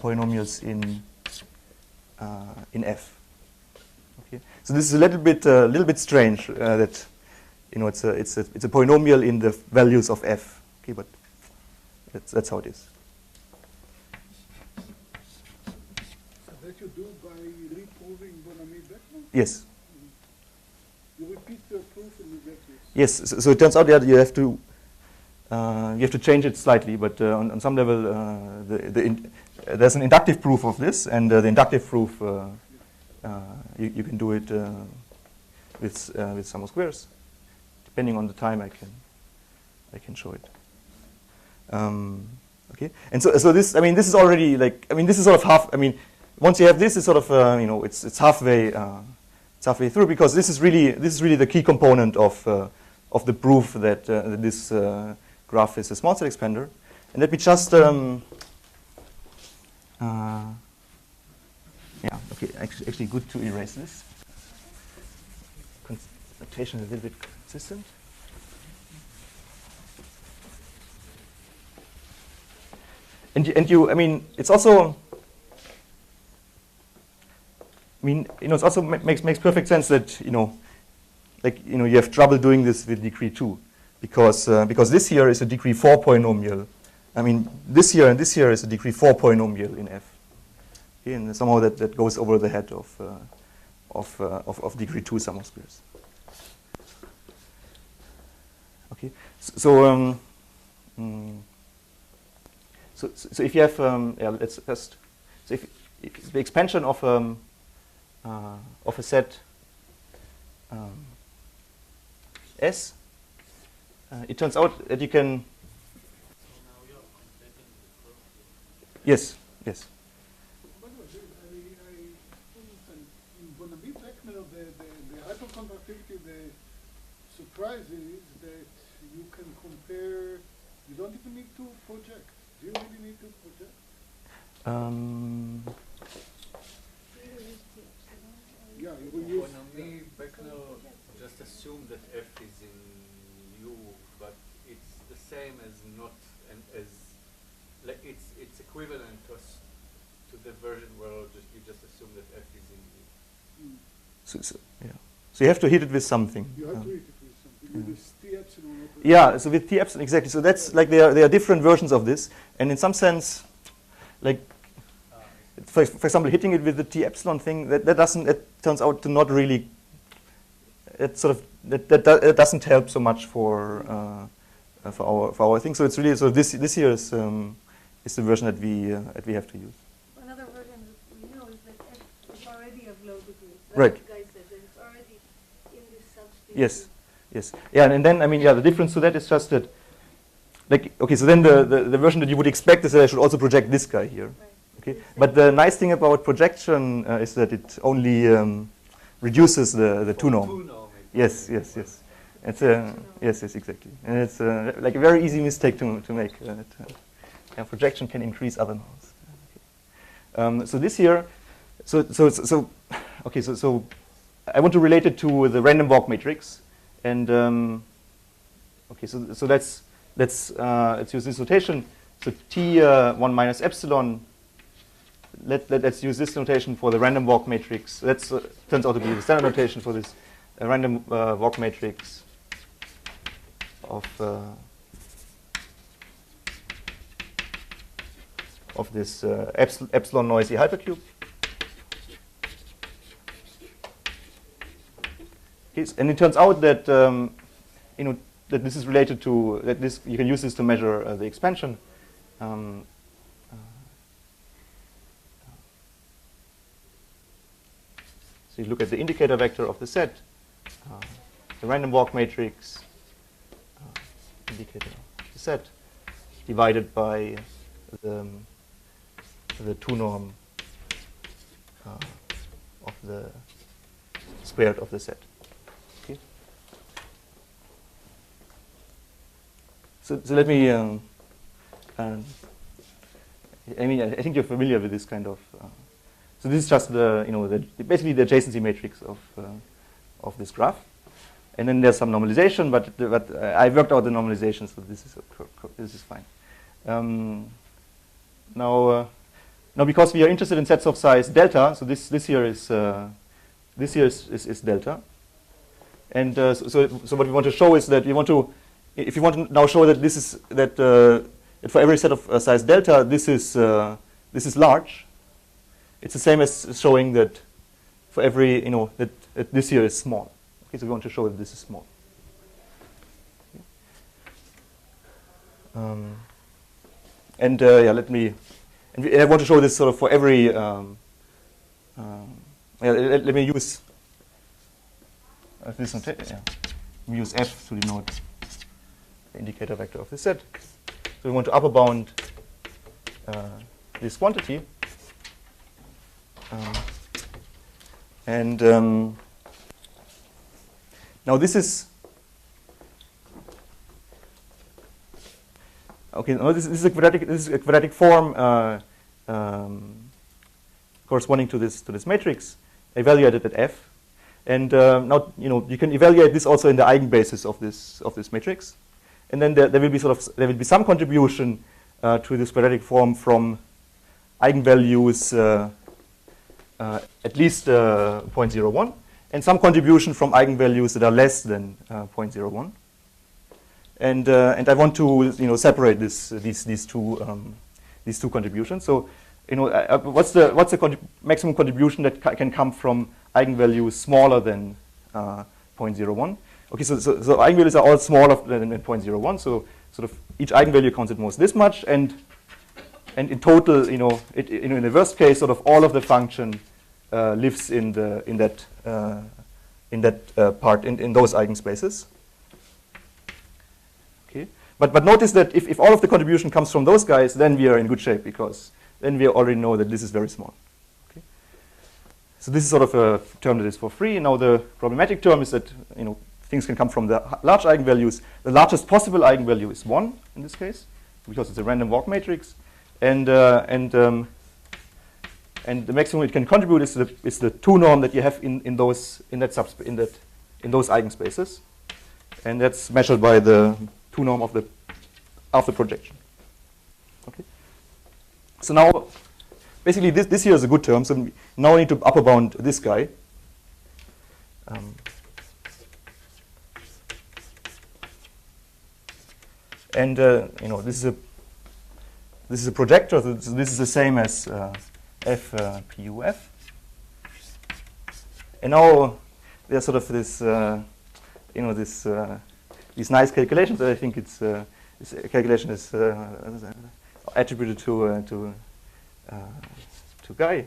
polynomials in F. Okay, so this is a little bit strange that it's a polynomial in the values of F. Okay, but that's how it is. So that you do by reproving Bonami vector? Yes. You repeat the proof and you get this. Yes, so it turns out that you have to change it slightly, but on some level, there's an inductive proof of this, and the inductive proof you can do it with sum of squares. Depending on the time, I can show it. Okay, and so this, this is already this is sort of half. Once you have this, it's sort of it's halfway through, because this is really the key component of the proof that this graph is a small set expander. And let me just actually good to erase this. Notation is a little bit consistent. And it's also, it also makes perfect sense that, you have trouble doing this with degree 2, because this here is a degree 4 polynomial. This here and this here is a degree 4 polynomial in F. Okay, and somehow that goes over the head of degree 2 sum of squares. Okay, so if you have, let's just, so if the expansion of a set S, it turns out that you can. Yes. By the way, when I meet Beckner, the hyperconductivity, the surprise is that you can compare. You don't even need to project. Do you really need to project? Yeah, you will use. Beckner just assume that F is in U, but it's the same as not, and as it's equivalent to the version where you just assume that F is in U. So you have to hit it with something. You have to hit it with something. With this T epsilon. Yeah, so with T epsilon, exactly. So that's there are different versions of this, and in some sense, for example, hitting it with the T epsilon thing, that turns out to not really. It doesn't help so much for our thing. So it's really this here is the version that we have to use. Another version that we know is that F is already of low degree. Right. The guy said that it's already in this subspecies. Yes. Yeah, and then the difference to that is just that, so then the version that you would expect is that I should also project this guy here. Right. Okay, but the nice thing about projection is that it only reduces the two norm. Yes. It's yes, exactly, and it's a very easy mistake to make. Projection can increase other norms. Okay. So this here, so I want to relate it to the random walk matrix, and so let's use this notation. So T1 minus epsilon. Let's use this notation for the random walk matrix. That turns out to be the standard notation for this random walk matrix of this epsilon noisy hypercube. Okay, and it turns out that that this is related to you can use this to measure the expansion. So you look at the indicator vector of the set, the random walk matrix, indicator of the set, divided by the two norm of the squared of the set. Okay. So let me. I think you're familiar with this kind of. So this is just basically the adjacency matrix of this graph, and then there's some normalization, but I worked out the normalization, so this is fine. Now because we are interested in sets of size delta, so this here is delta, and so what we want to show is that if you want to now show that that for every set of size delta this is large. It's the same as showing that for every, that this here is small. Okay, so we want to show that this is small. And yeah, let me. And I want to show this sort of for every. Yeah, let me use this notation. Yeah. We use F to denote the indicator vector of the set. So we want to upper bound this quantity. Now this is okay. Now this is a quadratic form corresponding to this matrix evaluated at F. And now you can evaluate this also in the eigenbasis of this matrix, and then there will be some contribution to this quadratic form from eigenvalues at least 0.01, and some contribution from eigenvalues that are less than 0.01. And I want to separate these two contributions. So what's the maximum contribution that can come from eigenvalues smaller than 0.01? Okay, so eigenvalues are all smaller than 0.01. So sort of each eigenvalue counts at most this much, and in total, in the worst case, sort of all of the function lives in that part in those eigenspaces. Okay, but notice that if all of the contribution comes from those guys, then we are in good shape, because then we already know that this is very small. Okay, so this is sort of a term that is for free. Now the problematic term is that things can come from the large eigenvalues. The largest possible eigenvalue is 1 in this case, because it's a random walk matrix, and the maximum it can contribute is the 2 norm that you have in those eigenspaces, and that's measured by the 2 norm of the projection. Okay. So now, basically, this here is a good term. So now we need to upper bound this guy. And this is a projector. So this is the same as F PUF. And now there's sort of this these nice calculations. I think this calculation is attributed to Guy.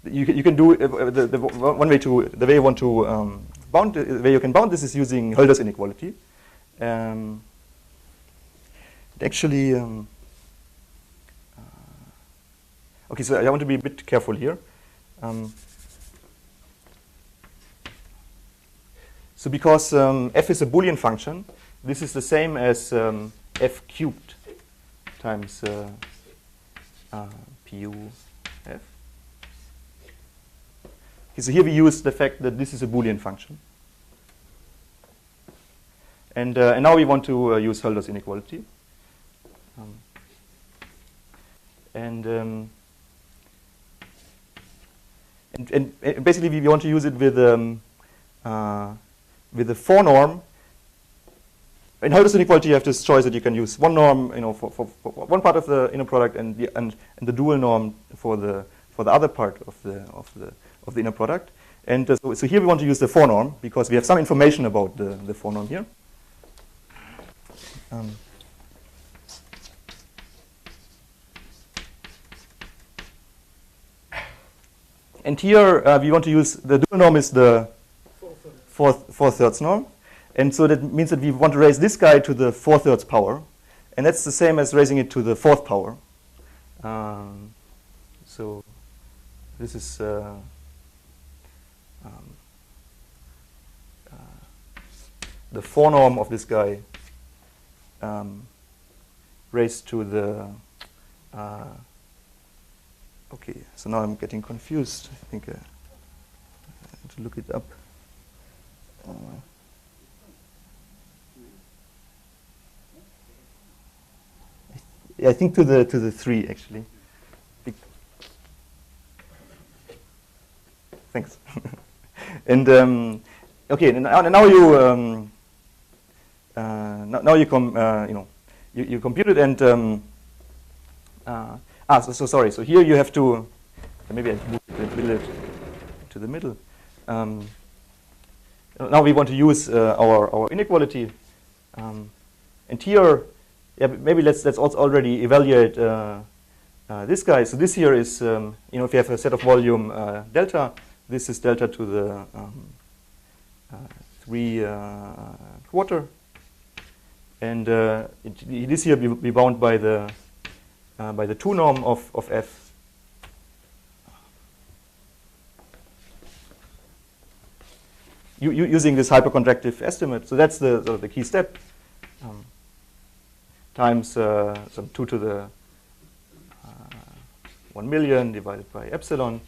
You can do the way you want to bound the way you can bound this is using Hölder's inequality. Actually, okay. So I want to be a bit careful here. So because f is a Boolean function, this is the same as f cubed times PUF. Okay, so here we use the fact that this is a Boolean function. And now we want to use Hölder's inequality. And basically we want to use it with the 4 norm. In Hölder's inequality, you have this choice that you can use one norm, for one part of the inner product, and the dual norm for the other part of the inner product. And so here we want to use the 4 norm because we have some information about the 4 norm here. And here we want to use the dual norm is the 4/3 norm. And so that means that we want to raise this guy to the 4/3 power. And that's the same as raising it to the 4th power. So this is the 4 norm of this guy raised to the okay, so now I'm getting confused. I think I have to look it up. I think to the 3 actually. Thanks. And okay, now you now you you compute it, and so sorry. So here you have to maybe I move it to the middle. now we want to use our inequality, and here, yeah, maybe let's also already evaluate this guy. So this here is, if you have a set of volume delta, this is delta to the 3/4, and this here will be bound by the 2 norm of f. Using this hyperconjective estimate, so that's the key step. Times some 2 to the 1 million divided by epsilon.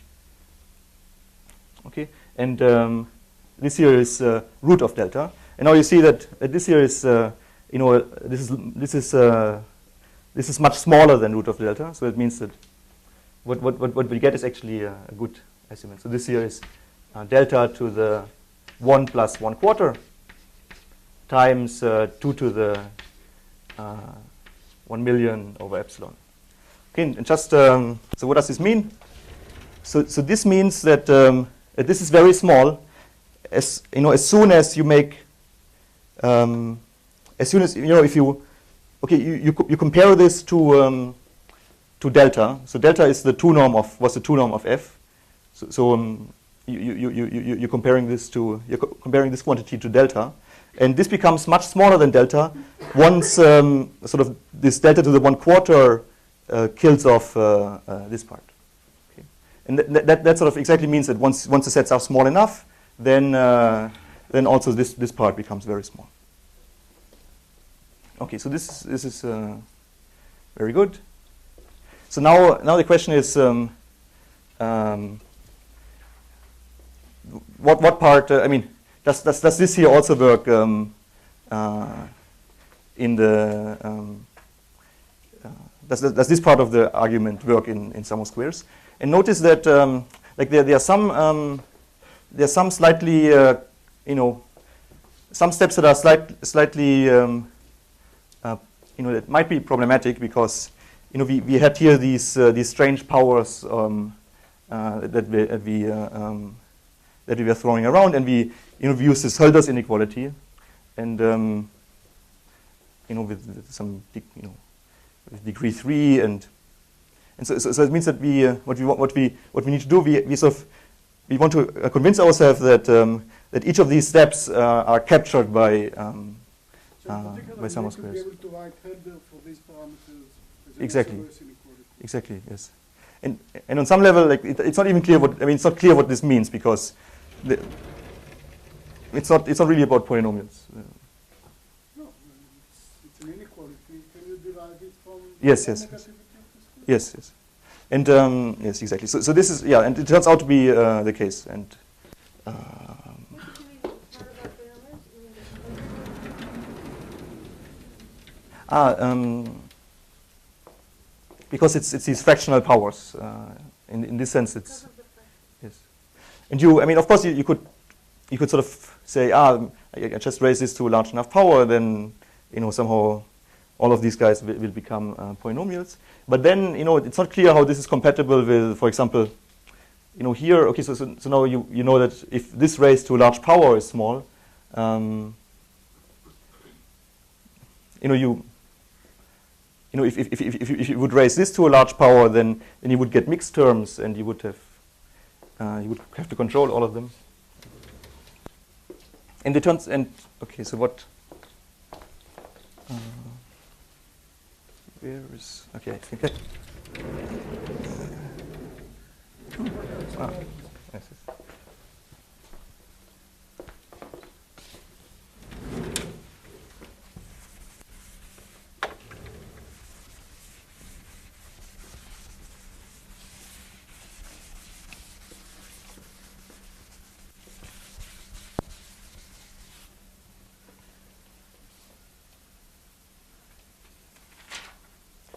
Okay, and this here is root of delta. And now you see that this here is, this is much smaller than root of delta. So it means that what we get is actually a good estimate. So this here is delta to the 1 plus 1/4 times 2 to the 1 million over epsilon. Okay, and just so what does this mean? So this means that this is very small. As soon as you make, as soon as if you, okay, you compare this to delta. So delta is the 2 norm of f. So you're comparing this quantity to delta, and this becomes much smaller than delta once sort of this delta to the 1/4 kills off this part. Okay. And that sort of exactly means that once the sets are small enough, then also this part becomes very small. Okay, so this is very good. So now the question is. What part? I mean, does this here also work in the? Does this part of the argument work in sum of squares? And notice that like there are some slightly some steps that are slightly that might be problematic because we had here these strange powers that we were throwing around, and we use this Hölder's inequality, and with some with degree 3, and so it means that we what we need to do, we want to convince ourselves that each of these steps are captured by sum of squares. To be able to write Hölder for these parameters. Exactly. Exactly. Yes. And on some level, like it's not even clear it's not clear what this means because it's not really about polynomials. No, it's an inequality. Can you derive it from yes. Yes. And yes, exactly. So this is and it turns out to be the case. And What do you mean? What about polynomials? You mean the because it's these fractional powers. In this sense, it's yes. And of course, you could sort of say, I just raise this to a large enough power, then somehow all of these guys will become polynomials. But then it's not clear how this is compatible with, for example, here. Okay, so now you know that if this raised to a large power is small, if you would raise this to a large power, then you would get mixed terms, and you would have to control all of them. And it turns okay. So what? Where is okay? I think that. Yes.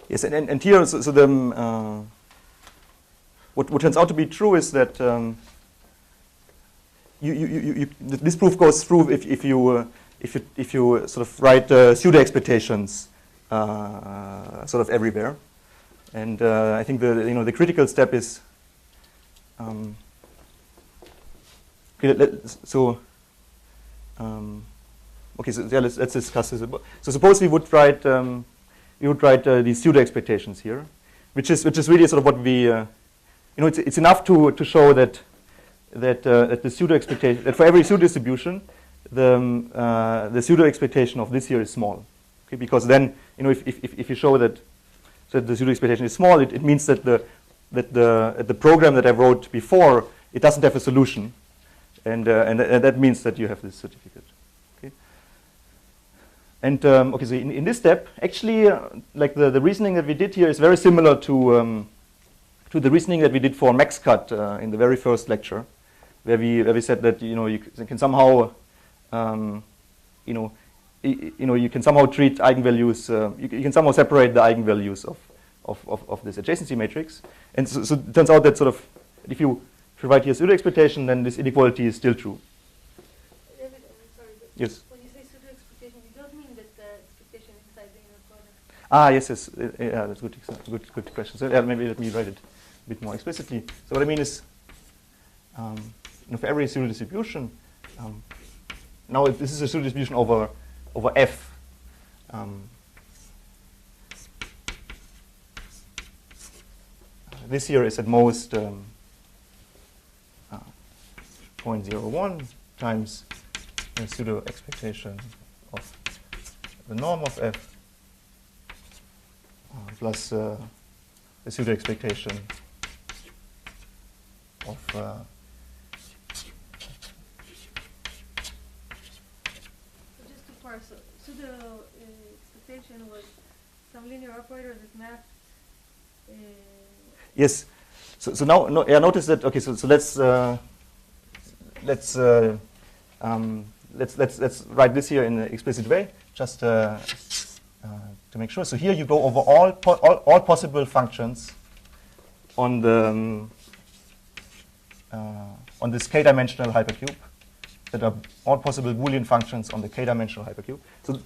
Yes, and here, so the what turns out to be true is that this proof goes through if you sort of write pseudo expectations sort of everywhere, and I think the critical step is Okay, so yeah, let's discuss this. So suppose we would write these pseudo expectations here, which is really sort of what we it's enough to show that the pseudo expectation, that for every pseudo distribution the pseudo expectation of this here is small. Okay, because then if you show that the pseudo expectation is small, it means that the program that I wrote before, it doesn't have a solution, and that means that you have this certificate. Okay. And okay, so in this step, actually, like the reasoning that we did here is very similar to the reasoning that we did for MaxCut in the very first lecture, where we said that you can somehow you can somehow treat eigenvalues. You can somehow separate the eigenvalues of this adjacency matrix, and so it turns out that sort of if you provide here pseudo expectation, then this inequality is still true. David, I'm sorry, but yes. when you say pseudo expectation, you don't mean that the expectation inside the inner product. Ah, yes. Yeah, that's good question. So yeah, maybe let me write it a bit more explicitly. So what I mean is, for every pseudo distribution, now this is a pseudo distribution over f. This here is at most 0.01 times the pseudo expectation of the norm of f plus the pseudo expectation of Just to parse, pseudo expectation was some linear operator that mapped. Yes. So now, notice that. Okay. So let's write this here in an explicit way, just to make sure. So here you go over all possible functions on the on this k-dimensional hypercube, that are all possible Boolean functions on the k-dimensional hypercube. So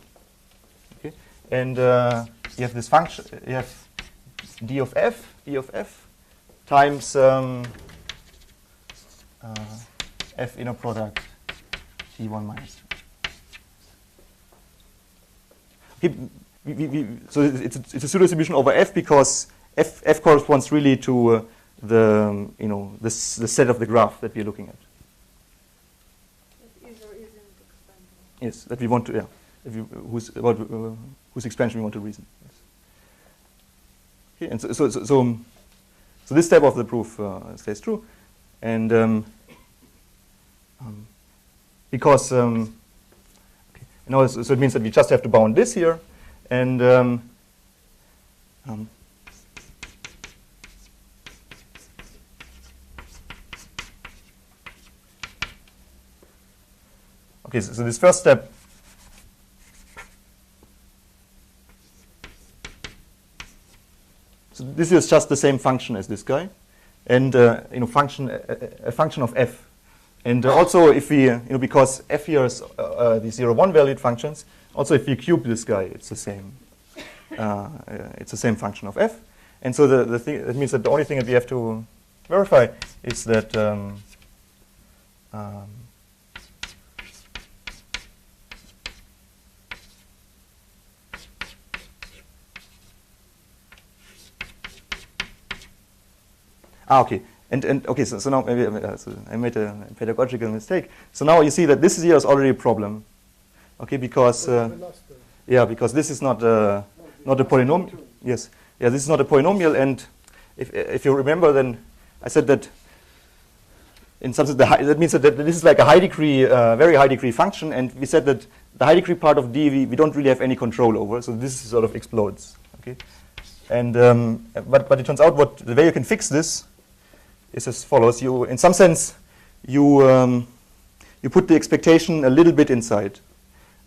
okay, and you have this function. You have d of f times f inner product t1 minus 2. Okay, so it's a pseudo distribution over f because f corresponds really to the set of the graph that we're looking at. It is or isn't expandable. Yes, that we want to whose expansion we want to reason. Yes. Okay, and so this step of the proof stays true, and because so it means that we just have to bound this here, and okay, so this first step. So this is just the same function as this guy, and a function of f, and also if we because f here is the 0,1 valued functions. Also, if we cube this guy, it's the same. It's the same function of f, and so the thing that means that the only thing that we have to verify is that okay. And okay, so now maybe I made a pedagogical mistake. So now you see that this here is already a problem. Okay, because because this is not a polynomial. Yes, yeah, this is not a polynomial. And if you remember, then I said that in some sense that means that this is like a high degree, very high degree function. And we said that the high degree part of d we don't really have any control over. So this sort of explodes. Okay, and but it turns out the way you can fix this is as follows. You, in some sense, you put the expectation a little bit inside,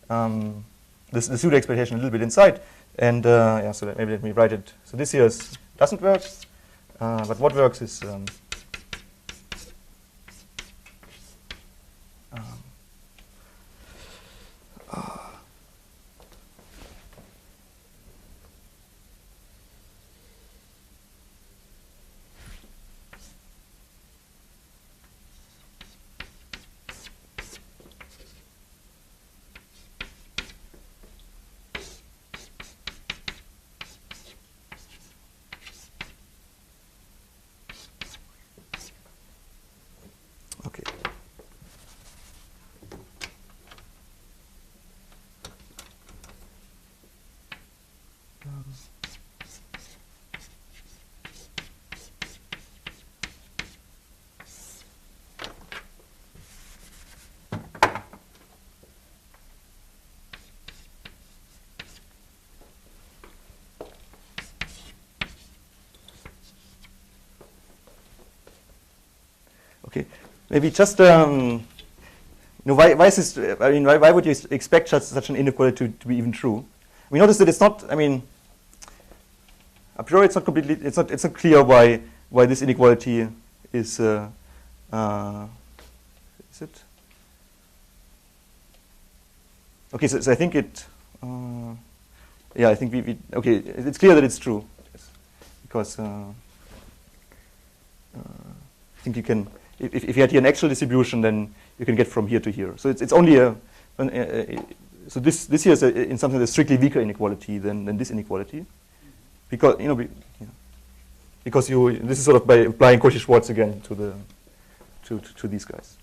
the pseudo expectation a little bit inside, and yeah. So maybe let me write it. So this here doesn't work, but what works is Okay, maybe just why is this? I mean, why would you expect such an inequality to be even true? We notice that it's not. I mean, a priori, it's not completely. It's not clear why this inequality is. Is it? Okay, so I think it. Yeah, I think we. Okay, it's clear that it's true, yes. Because I think you can. If you had here an actual distribution, then you can get from here to here. So it's only so this here is in something that's strictly weaker inequality than this inequality, because because this is sort of by applying Cauchy-Schwarz again to these guys.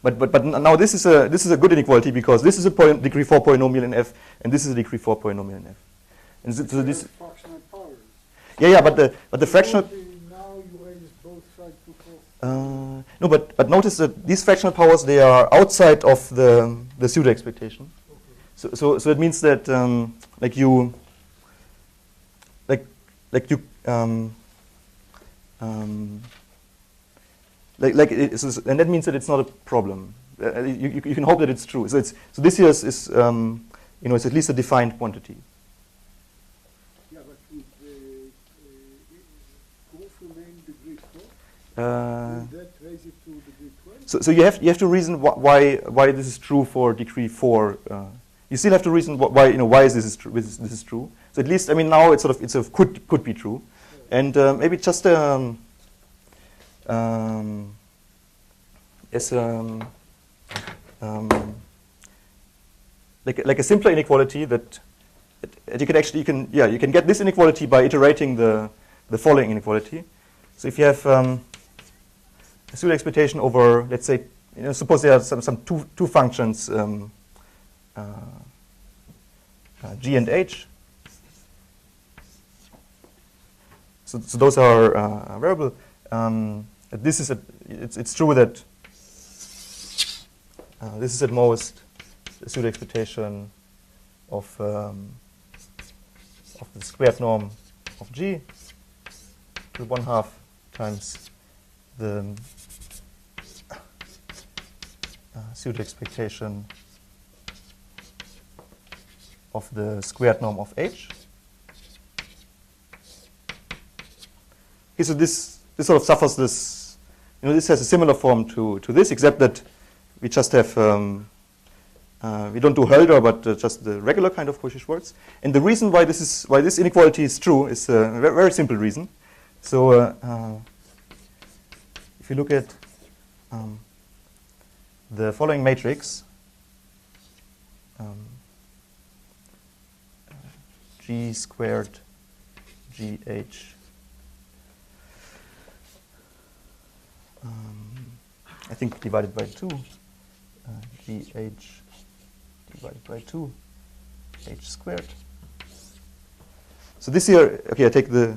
But now this is a good inequality because this is a degree 4 polynomial in F, and this is a degree 4 polynomial in F. And so this. Fractional powers. Yeah, but the fractional. Now you raise both sides to 4. No, but notice that these fractional powers, they are outside of the pseudo expectation. Okay. So it means that like you and that means that it's not a problem. You can hope that it's true. So this here is it's at least a defined quantity. Yeah, but if the proof remain degree 4, will that raise it to degree 12? So you have to reason why this is true for degree 4. You still have to reason why this is true. So at least now it's could be true, and maybe just as like a simpler inequality that you can get this inequality by iterating the following inequality. So if you have a pseudo expectation over, let's say, suppose there are some two functions g and h. So those are variable. This is it's true that this is at most a pseudo expectation of the squared norm of g to 1/2 times the pseudo expectation of the squared norm of h. Okay, so this sort of suffers this. This has a similar form to this, except that we just have we don't do Hölder, but just the regular kind of Cauchy-Schwarz. And the reason why this inequality is true is a very simple reason. So if you look at the following matrix, g squared gh. I think divided by 2, gh divided by 2, h squared. So this here, okay, I take the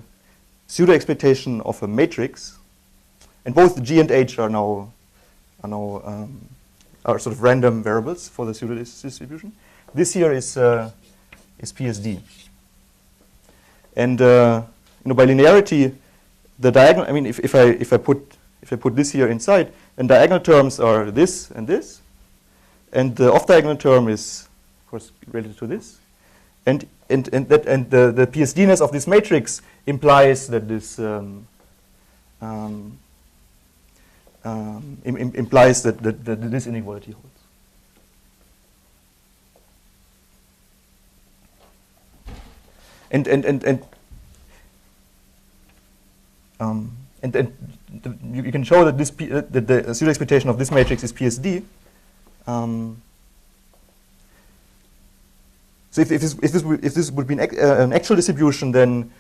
pseudo expectation of a matrix, and both g and h are now sort of random variables for the pseudo distribution. This here is PSD, and by linearity, the diagonal. I mean, if I put this here inside, then diagonal terms are this, and the off-diagonal term is, of course, related to this, and the PSDness of this matrix implies that this implies that this inequality holds. And you can show that that the pseudo expectation of this matrix is PSD. So if this would be an actual distribution, then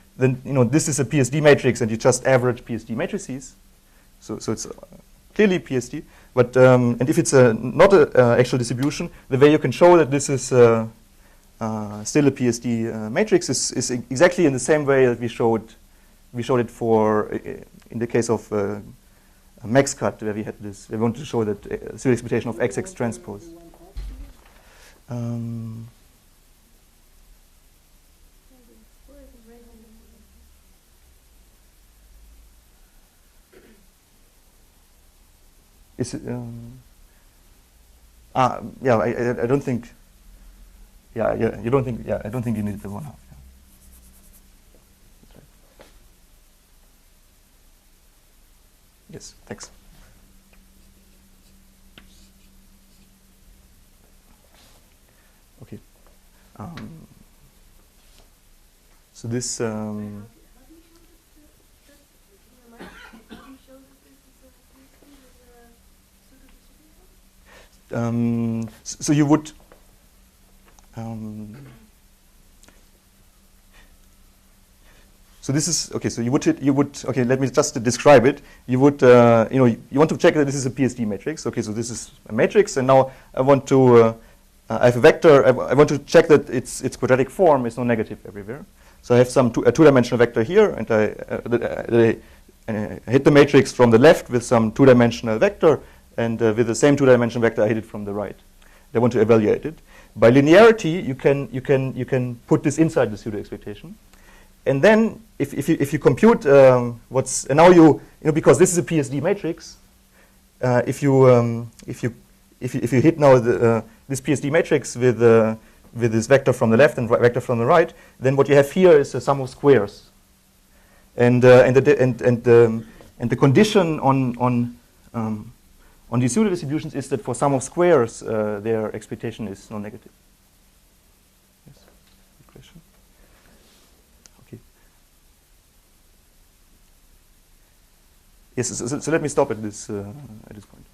this is a PSD matrix, and you just average PSD matrices. So it's clearly PSD. But and if it's not an actual distribution, the way you can show that this is still a PSD matrix is exactly in the same way that we showed it for in the case of max cut, where we had this. We wanted to show that pseudo expectation of XX transpose. is it, yeah, I don't think. Yeah, you don't think. Yeah, I don't think you need the 1/2. Yeah. That's right. Yes, thanks. Okay. So this. How do you show that this is a PSP with a pseudo distribution? So you would. So this is okay. So you would okay. Let me just describe it. You would you want to check that this is a PSD matrix. Okay, so this is a matrix, and now I want to I have a vector. I want to check that its quadratic form is non negative everywhere. So I have a two-dimensional vector here, and I hit the matrix from the left with some two-dimensional vector, and with the same two-dimensional vector I hit it from the right. I want to evaluate it. By linearity, you can put this inside the pseudo expectation, and then if you compute what's and now because this is a PSD matrix, if you hit now this PSD matrix with this vector from the left and vector from the right, then what you have here is a sum of squares, and the condition on these pseudo distributions is that for sum of squares, their expectation is non-negative. Yes, good question. Okay. Yes, so let me stop at this point.